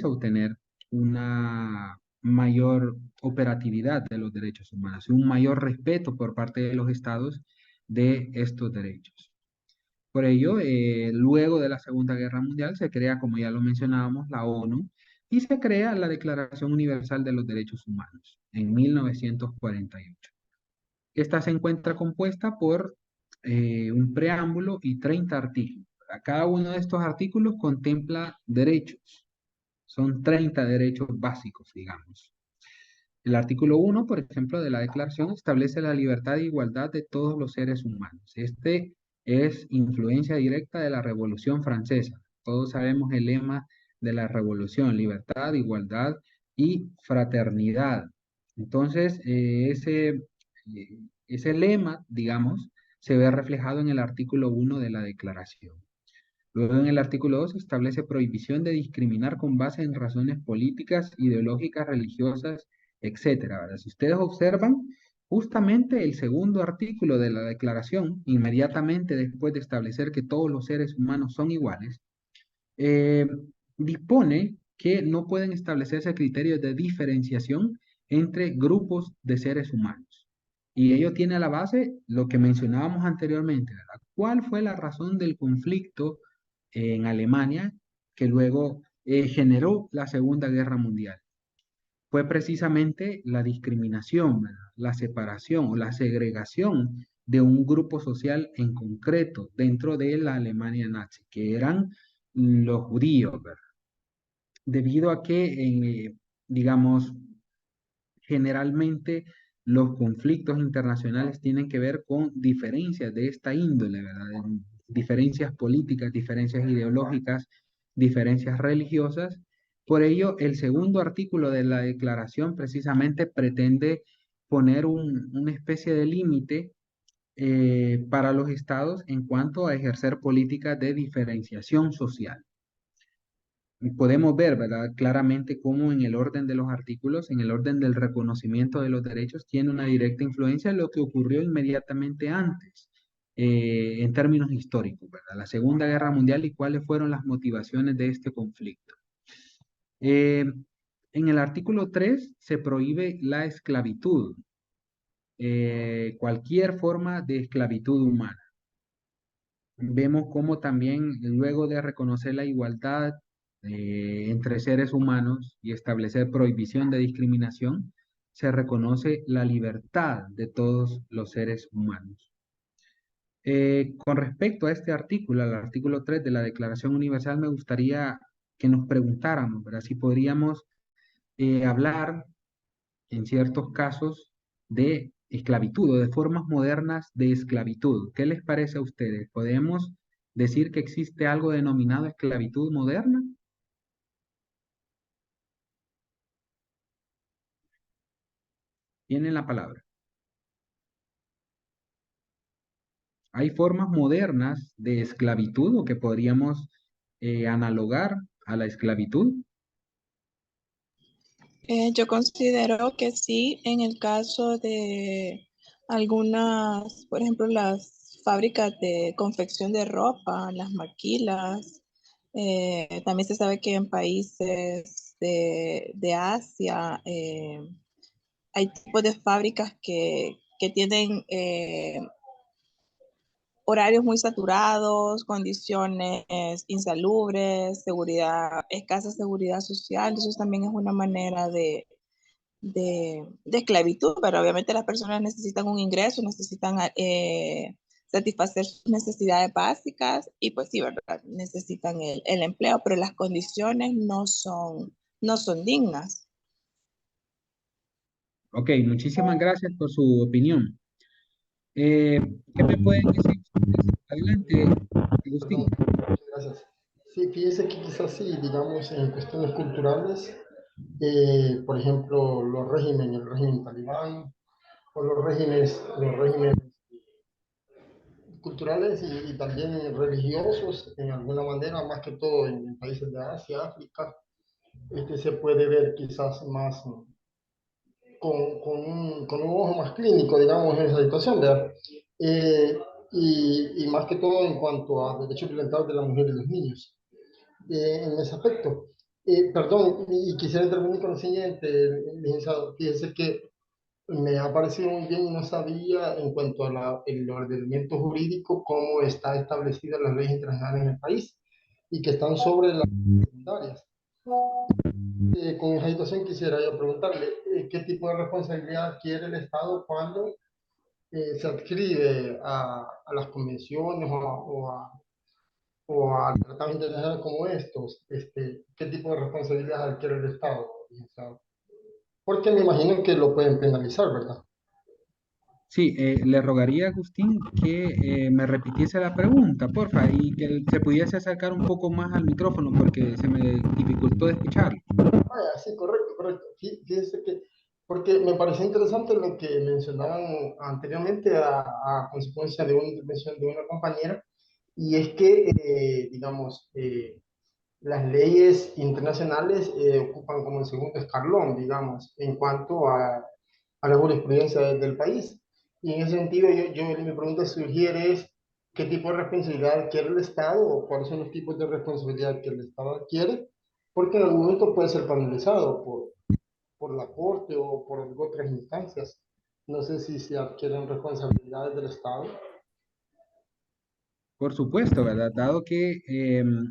obtener una mayor operatividad de los derechos humanos y un mayor respeto por parte de los estados de estos derechos. Por ello, luego de la Segunda Guerra Mundial se crea, como ya lo mencionábamos, la ONU y se crea la Declaración Universal de los Derechos Humanos en 1948. Esta se encuentra compuesta por un preámbulo y 30 artículos. Cada uno de estos artículos contempla derechos. Son 30 derechos básicos, digamos. El artículo 1, por ejemplo, de la Declaración establece la libertad e igualdad de todos los seres humanos. Este es influencia directa de la Revolución Francesa. Todos sabemos el lema de la Revolución: libertad, igualdad y fraternidad. Entonces, ese lema, digamos, se ve reflejado en el artículo 1 de la Declaración. Luego, en el artículo 2 establece prohibición de discriminar con base en razones políticas, ideológicas, religiosas, etcétera, ¿verdad? Si ustedes observan, justamente el segundo artículo de la Declaración, inmediatamente después de establecer que todos los seres humanos son iguales, eh, dispone que no pueden establecerse criterios de diferenciación entre grupos de seres humanos. Y ello tiene a la base lo que mencionábamos anteriormente, ¿verdad? ¿Cuál fue la razón del conflicto en Alemania que luego generó la Segunda Guerra Mundial? Fue precisamente la discriminación, ¿verdad? La separación o la segregación de un grupo social en concreto dentro de la Alemania nazi, que eran los judíos, ¿verdad? Debido a que, digamos, generalmente los conflictos internacionales tienen que ver con diferencias de esta índole, ¿verdad? Diferencias políticas, diferencias ideológicas, diferencias religiosas. Por ello, el segundo artículo de la declaración precisamente pretende poner una especie de límite para los estados en cuanto a ejercer políticas de diferenciación social. Y podemos ver, ¿verdad? Claramente cómo en el orden de los artículos, en el orden del reconocimiento de los derechos, tiene una directa influencia en lo que ocurrió inmediatamente antes, en términos históricos, ¿verdad? La Segunda Guerra Mundial y cuáles fueron las motivaciones de este conflicto. En el artículo 3 se prohíbe la esclavitud, cualquier forma de esclavitud humana. Vemos cómo también luego de reconocer la igualdad entre seres humanos y establecer prohibición de discriminación, se reconoce la libertad de todos los seres humanos. Con respecto a este artículo, al artículo 3 de la Declaración Universal, me gustaría que nos preguntáramos, ¿verdad? Si podríamos hablar en ciertos casos de esclavitud o de formas modernas de esclavitud. ¿Qué les parece a ustedes? ¿Podemos decir que existe algo denominado esclavitud moderna? Tienen la palabra. ¿Hay formas modernas de esclavitud o que podríamos analogar a la esclavitud? Yo considero que sí, en el caso de algunas, por ejemplo, las fábricas de confección de ropa, las maquilas, también se sabe que en países de Asia hay tipos de fábricas que tienen horarios muy saturados, condiciones insalubres, seguridad, escasa seguridad social. Entonces también es una manera de esclavitud, pero obviamente las personas necesitan un ingreso, necesitan satisfacer sus necesidades básicas y pues sí, ¿verdad? Necesitan el empleo, pero las condiciones no son dignas. Ok, muchísimas gracias por su opinión. Eh, ¿Qué me pueden decir ustedes? Adelante, Agustín. Perdón, muchas gracias. Sí, fíjese que quizás sí, digamos, en cuestiones culturales, por ejemplo, el régimen talibán, o los regímenes culturales y también religiosos, en alguna manera, más que todo en países de Asia, África, se puede ver quizás más con un ojo más clínico, digamos, en esa situación, ¿verdad? Eh, y más que todo en cuanto a derechos violentados de la mujer y los niños, en ese aspecto. Perdón, y quisiera intervenir con lo siguiente, licenciado. Fíjese que me ha parecido muy bien y no sabía en cuanto a el ordenamiento jurídico, cómo está establecida las leyes internacionales en el país y que están sobre las secundarias. Con esa situación quisiera yo preguntarle, ¿qué tipo de responsabilidad adquiere el Estado cuando se adscribe a las convenciones o a tratados internacionales como estos? ¿Qué tipo de responsabilidad adquiere el Estado? Porque me imagino que lo pueden penalizar, ¿verdad? Sí, le rogaría a Agustín que me repitiese la pregunta, porfa, y que se pudiese acercar un poco más al micrófono porque se me dificultó de escucharlo. Ah, sí, correcto, correcto. Fíjese que, porque me pareció interesante lo que mencionaban anteriormente a consecuencia de una intervención de una compañera, y es que, digamos, las leyes internacionales ocupan como el segundo escalón, digamos, en cuanto a la jurisprudencia del país. Y en ese sentido, mi pregunta sugiere es, ¿qué tipo de responsabilidad adquiere el Estado o cuáles son los tipos de responsabilidad que el Estado adquiere? Porque en algún momento puede ser penalizado por la Corte o por otras instancias. No sé si se adquieren responsabilidades del Estado. Por supuesto, ¿verdad? Dado que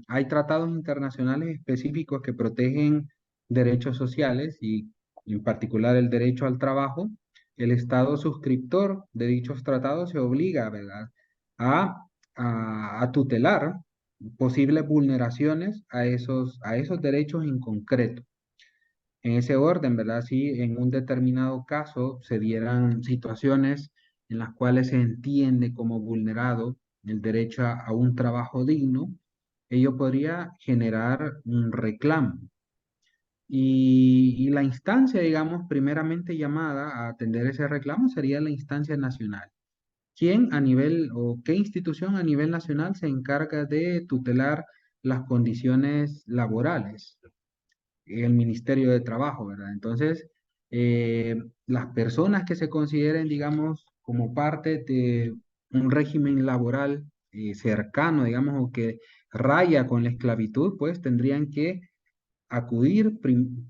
hay tratados internacionales específicos que protegen derechos sociales y en particular el derecho al trabajo, el Estado suscriptor de dichos tratados se obliga, ¿verdad? A, a tutelar posibles vulneraciones a esos derechos en concreto. En ese orden, ¿verdad? Si en un determinado caso se dieran situaciones en las cuales se entiende como vulnerado el derecho a un trabajo digno, ello podría generar un reclamo. Y la instancia, digamos, primeramente llamada a atender ese reclamo sería la instancia nacional. ¿Quién a nivel o qué institución a nivel nacional se encarga de tutelar las condiciones laborales? El Ministerio de Trabajo, ¿verdad? Entonces, las personas que se consideren, digamos, como parte de un régimen laboral cercano, digamos, o que raya con la esclavitud, pues tendrían que acudir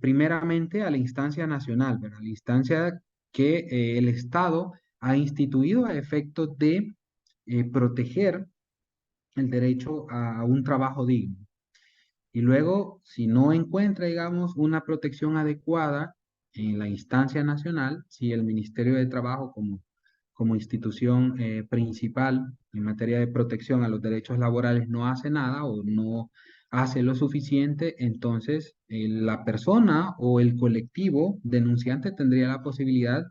primeramente a la instancia nacional, ¿verdad? La instancia que el Estado ha instituido a efectos de proteger el derecho a un trabajo digno. Y luego, si no encuentra, digamos, una protección adecuada en la instancia nacional, si el Ministerio de Trabajo como institución principal en materia de protección a los derechos laborales no hace nada o no hace lo suficiente, entonces la persona o el colectivo denunciante tendría la posibilidad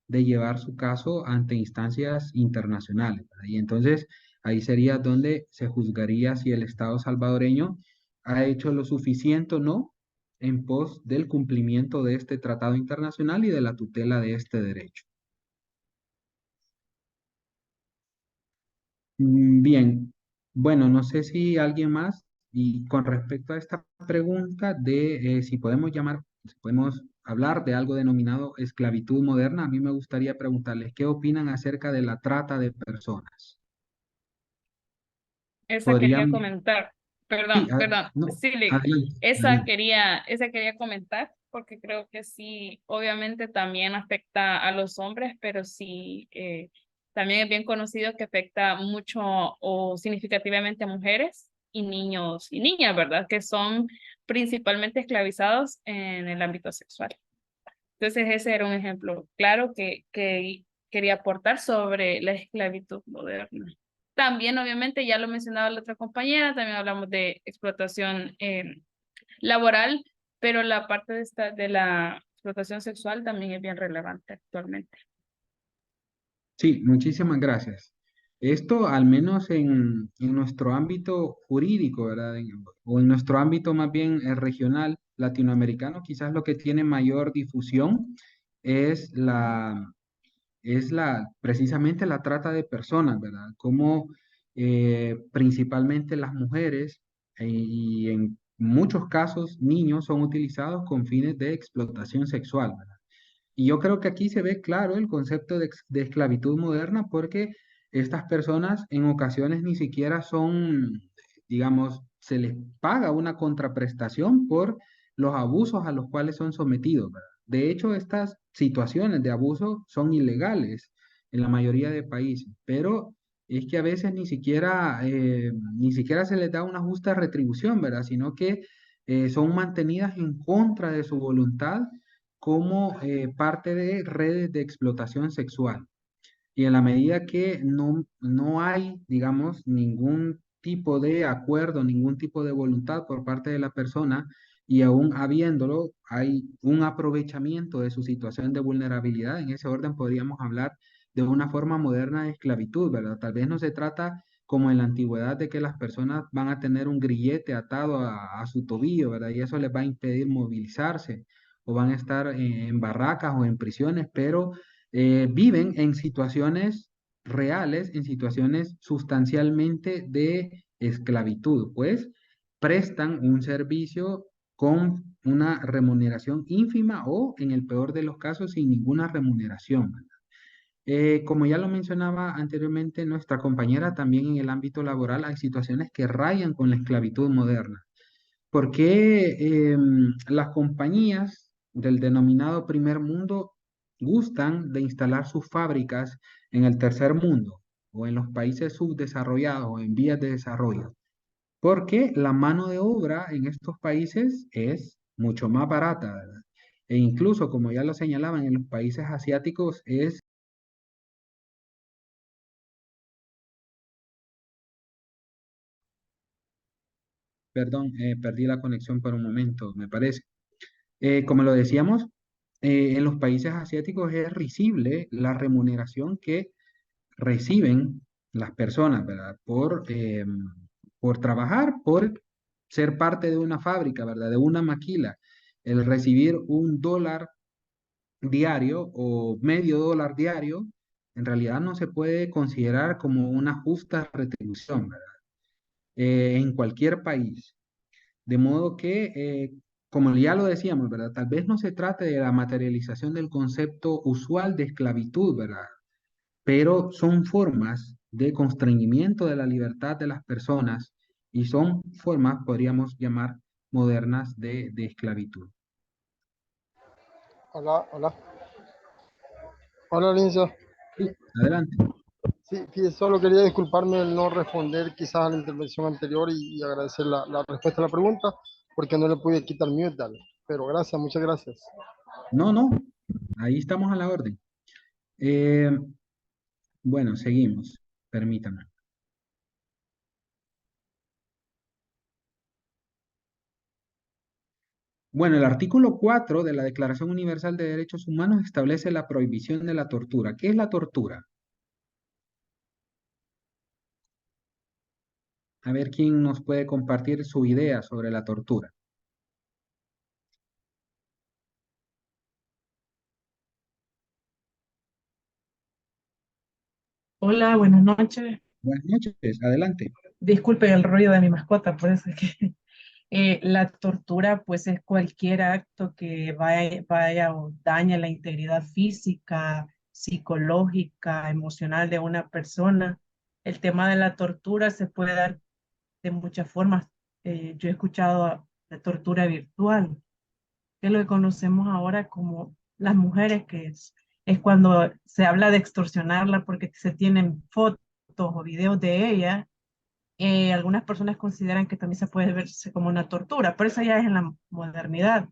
de llevar su caso ante instancias internacionales, ¿verdad? Y entonces ahí sería donde se juzgaría si el Estado salvadoreño ha hecho lo suficiente o no en pos del cumplimiento de este tratado internacional y de la tutela de este derecho. Bien, bueno, no sé si alguien más, y con respecto a esta pregunta de si podemos llamar Si podemos hablar de algo denominado esclavitud moderna, a mí me gustaría preguntarles qué opinan acerca de la trata de personas. Esa quería Podrían, comentar. sí, Perdón. no, Sí, adelante, adelante. esa quería comentar porque creo que sí, obviamente también afecta a los hombres, pero sí, también es bien conocido que afecta mucho o significativamente a mujeres y niños y niñas, ¿verdad? Que son principalmente esclavizados en el ámbito sexual. Entonces ese era un ejemplo claro que quería aportar sobre la esclavitud moderna. También, obviamente, ya lo mencionaba la otra compañera, también hablamos de explotación laboral, pero la parte de la explotación sexual también es bien relevante actualmente. Sí, muchísimas gracias. Esto, al menos en nuestro ámbito jurídico, ¿verdad? O en nuestro ámbito más bien regional latinoamericano, quizás lo que tiene mayor difusión es precisamente la trata de personas, ¿verdad? Como principalmente las mujeres y en muchos casos niños son utilizados con fines de explotación sexual, ¿verdad? Y yo creo que aquí se ve claro el concepto de esclavitud moderna porque estas personas en ocasiones ni siquiera son, digamos, se les paga una contraprestación por los abusos a los cuales son sometidos, ¿verdad? De hecho, estas situaciones de abuso son ilegales en la mayoría de países, pero es que a veces ni siquiera se les da una justa retribución, ¿verdad? Sino que son mantenidas en contra de su voluntad como parte de redes de explotación sexual. Y en la medida que no hay, digamos, ningún tipo de acuerdo, ningún tipo de voluntad por parte de la persona, y aún habiéndolo, hay un aprovechamiento de su situación de vulnerabilidad, en ese orden podríamos hablar de una forma moderna de esclavitud, ¿verdad? Tal vez no se trata como en la antigüedad de que las personas van a tener un grillete atado a su tobillo, ¿verdad? Y eso les va a impedir movilizarse o van a estar en barracas o en prisiones, pero viven en situaciones reales, en situaciones sustancialmente de esclavitud, pues prestan un servicio con una remuneración ínfima o, en el peor de los casos, sin ninguna remuneración. Como ya lo mencionaba anteriormente nuestra compañera, también en el ámbito laboral hay situaciones que rayan con la esclavitud moderna. ¿Por qué las compañías del denominado primer mundo gustan de instalar sus fábricas en el tercer mundo o en los países subdesarrollados o en vías de desarrollo? Porque la mano de obra en estos países es mucho más barata, ¿verdad? E incluso, como ya lo señalaban, en los países asiáticos es, perdón, perdí la conexión por un momento, me parece. Como lo decíamos, en los países asiáticos es risible la remuneración que reciben las personas, ¿verdad? Por trabajar, por ser parte de una fábrica, ¿verdad? De una maquila. El recibir $1 diario o $0,5 diario, en realidad no se puede considerar como una justa retribución, ¿verdad? En cualquier país. De modo que, como ya lo decíamos, ¿verdad? Tal vez no se trate de la materialización del concepto usual de esclavitud, ¿verdad? Pero son formas de constreñimiento de la libertad de las personas y son formas, podríamos llamar, modernas de esclavitud. Hola, hola. Hola, Linza. Sí, adelante. Sí, fíjese, solo quería disculparme el no responder quizás a la intervención anterior y agradecer la respuesta a la pregunta porque no le pude quitar mute, dale. Pero gracias, muchas gracias. No, no, ahí estamos a la orden. Eh, bueno, seguimos. Permítame. Bueno, el artículo 4 de la Declaración Universal de Derechos Humanos establece la prohibición de la tortura. ¿Qué es la tortura? A ver quién nos puede compartir su idea sobre la tortura. Hola, buenas noches. Buenas noches, adelante. Disculpen el ruido de mi mascota, por eso es que La tortura, pues, es cualquier acto que vaya o dañe la integridad física, psicológica, emocional de una persona. El tema de la tortura se puede dar de muchas formas. Yo he escuchado de tortura virtual, que es lo que conocemos ahora como las mujeres, que es cuando se habla de extorsionarla porque se tienen fotos o videos de ella. Algunas personas consideran que también se puede verse como una tortura, pero eso ya es en la modernidad.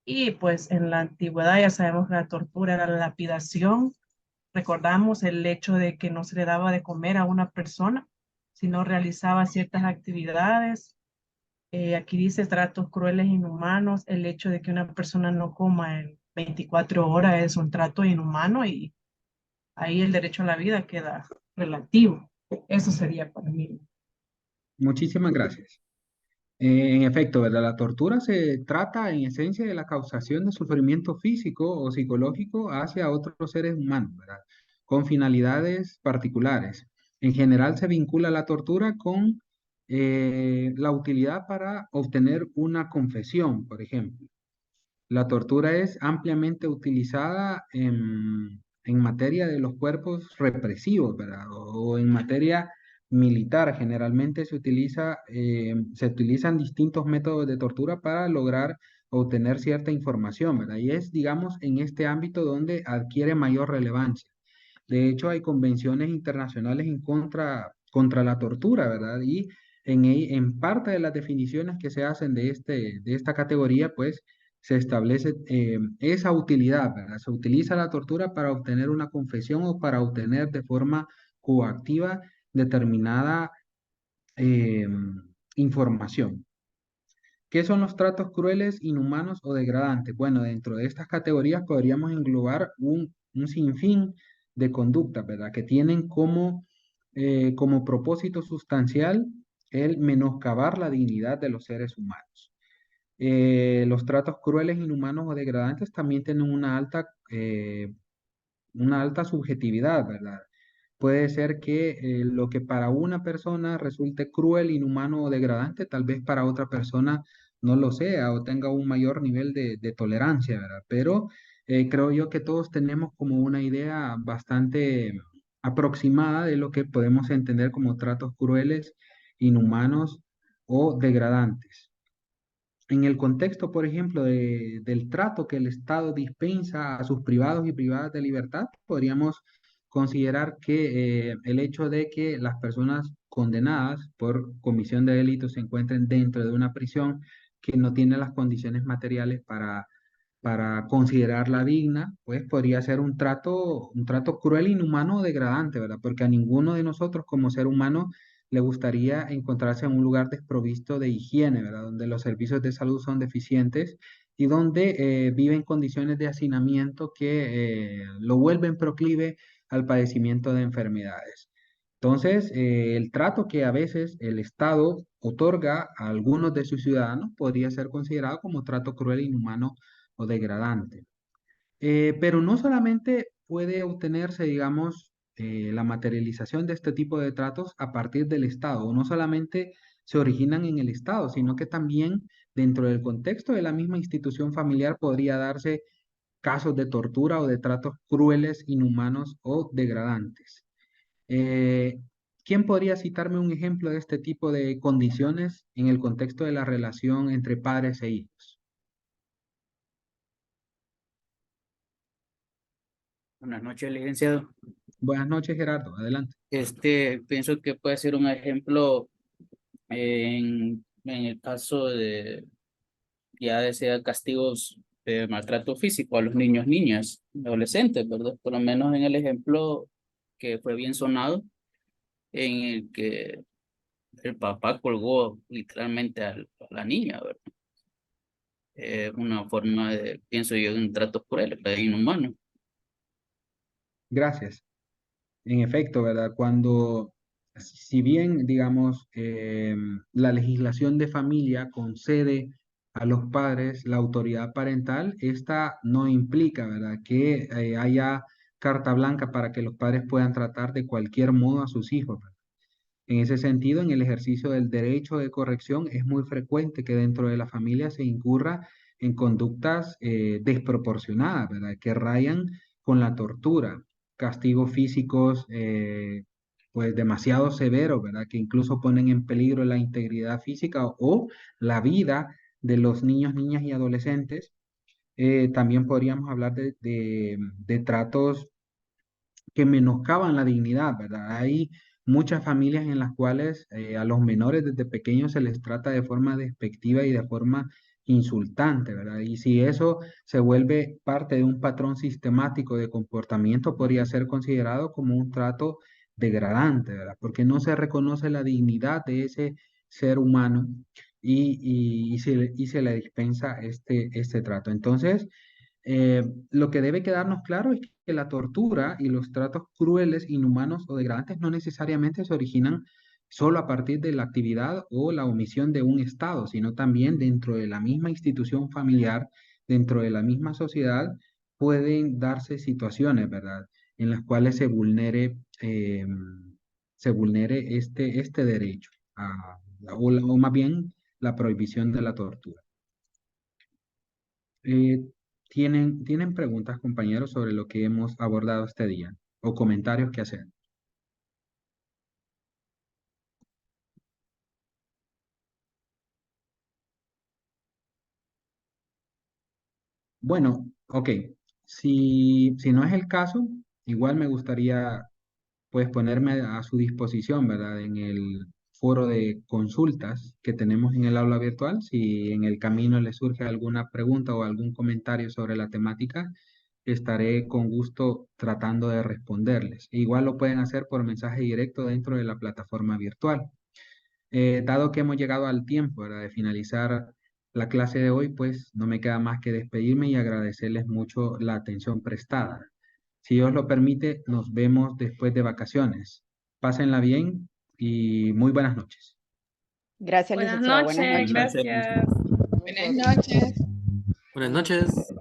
Y pues en la antigüedad ya sabemos que la tortura era la lapidación. Recordamos el hecho de que no se le daba de comer a una persona si no realizaba ciertas actividades. Aquí dice tratos crueles e inhumanos. El hecho de que una persona no coma en 24 horas es un trato inhumano y ahí el derecho a la vida queda relativo. Eso sería para mí. Muchísimas gracias. En efecto, ¿verdad? La tortura se trata en esencia de la causación de sufrimiento físico o psicológico hacia otros seres humanos, ¿verdad? Con finalidades particulares. En general se vincula la tortura con la utilidad para obtener una confesión, por ejemplo. La tortura es ampliamente utilizada en materia de los cuerpos represivos, ¿verdad? O en materia militar. Generalmente se utilizan distintos métodos de tortura para lograr obtener cierta información, ¿verdad? Y es, digamos, en este ámbito donde adquiere mayor relevancia. De hecho, hay convenciones internacionales contra la tortura, ¿verdad? Y en parte de las definiciones que se hacen de esta categoría, pues se establece esa utilidad, ¿verdad? Se utiliza la tortura para obtener una confesión o para obtener de forma coactiva determinada eh, información. ¿Qué son los tratos crueles, inhumanos o degradantes? Bueno, dentro de estas categorías podríamos englobar un sinfín de conductas, ¿verdad? Que tienen como propósito sustancial el menoscabar la dignidad de los seres humanos. Los tratos crueles, inhumanos o degradantes también tienen una alta subjetividad, ¿verdad? Puede ser que lo que para una persona resulte cruel, inhumano o degradante, tal vez para otra persona no lo sea o tenga un mayor nivel de tolerancia, ¿verdad? Pero creo yo que todos tenemos como una idea bastante aproximada de lo que podemos entender como tratos crueles, inhumanos o degradantes. En el contexto, por ejemplo, del trato que el Estado dispensa a sus privados y privadas de libertad, podríamos considerar que el hecho de que las personas condenadas por comisión de delitos se encuentren dentro de una prisión que no tiene las condiciones materiales para considerarla digna, pues podría ser un trato cruel, inhumano o degradante, ¿verdad? Porque a ninguno de nosotros como ser humano le gustaría encontrarse en un lugar desprovisto de higiene, ¿verdad? Donde los servicios de salud son deficientes y donde vive en condiciones de hacinamiento que lo vuelven proclive al padecimiento de enfermedades. Entonces, el trato que a veces el Estado otorga a algunos de sus ciudadanos podría ser considerado como trato cruel, inhumano o degradante. Pero no solamente puede obtenerse, digamos, la materialización de este tipo de tratos a partir del Estado, o no solamente se originan en el Estado, sino que también dentro del contexto de la misma institución familiar podría darse casos de tortura o de tratos crueles, inhumanos o degradantes. Eh, ¿Quién podría citarme un ejemplo de este tipo de condiciones en el contexto de la relación entre padres e hijos? Buenas noches, licenciado. Buenas noches, Gerardo. Adelante. Pienso que puede ser un ejemplo en el caso de ya sea castigos de maltrato físico a los niños, niñas, adolescentes, ¿verdad? Por lo menos en el ejemplo que fue bien sonado, en el que el papá colgó literalmente a la niña, ¿verdad? Una forma de, pienso yo, de un trato cruel, ¿verdad? Inhumano. Gracias. En efecto, ¿verdad? Si bien, digamos, la legislación de familia concede a los padres la autoridad parental, esta no implica, ¿verdad?, que haya carta blanca para que los padres puedan tratar de cualquier modo a sus hijos, ¿verdad? En ese sentido, en el ejercicio del derecho de corrección es muy frecuente que dentro de la familia se incurra en conductas desproporcionadas, ¿verdad? Que rayan con la tortura, castigos físicos pues demasiado severos, ¿verdad? Que incluso ponen en peligro la integridad física o la vida de los niños, niñas y adolescentes. También podríamos hablar de tratos que menoscaban la dignidad, ¿verdad? Hay muchas familias en las cuales a los menores desde pequeños se les trata de forma despectiva y de forma insultante, ¿verdad? Y si eso se vuelve parte de un patrón sistemático de comportamiento, podría ser considerado como un trato degradante, ¿verdad? Porque no se reconoce la dignidad de ese ser humano y se le dispensa este trato. Entonces, lo que debe quedarnos claro es que la tortura y los tratos crueles, inhumanos o degradantes no necesariamente se originan solo a partir de la actividad o la omisión de un Estado, sino también dentro de la misma institución familiar, dentro de la misma sociedad, pueden darse situaciones, ¿verdad?, en las cuales se vulnere este derecho, o más bien la prohibición de la tortura. ¿Tienen preguntas, compañeros, sobre lo que hemos abordado este día o comentarios que hacer? Bueno, ok. Si no es el caso, igual me gustaría pues ponerme a su disposición, ¿verdad? En el foro de consultas que tenemos en el aula virtual. Si en el camino les surge alguna pregunta o algún comentario sobre la temática, estaré con gusto tratando de responderles. Igual lo pueden hacer por mensaje directo dentro de la plataforma virtual. Dado que hemos llegado al tiempo, ¿verdad?, de finalizar la clase de hoy, pues no me queda más que despedirme y agradecerles mucho la atención prestada. Si Dios lo permite, nos vemos después de vacaciones. Pásenla bien y muy buenas noches. Gracias, Buenas licenciado. Buenas noches, noches. gracias. Buenas noches. Buenas noches.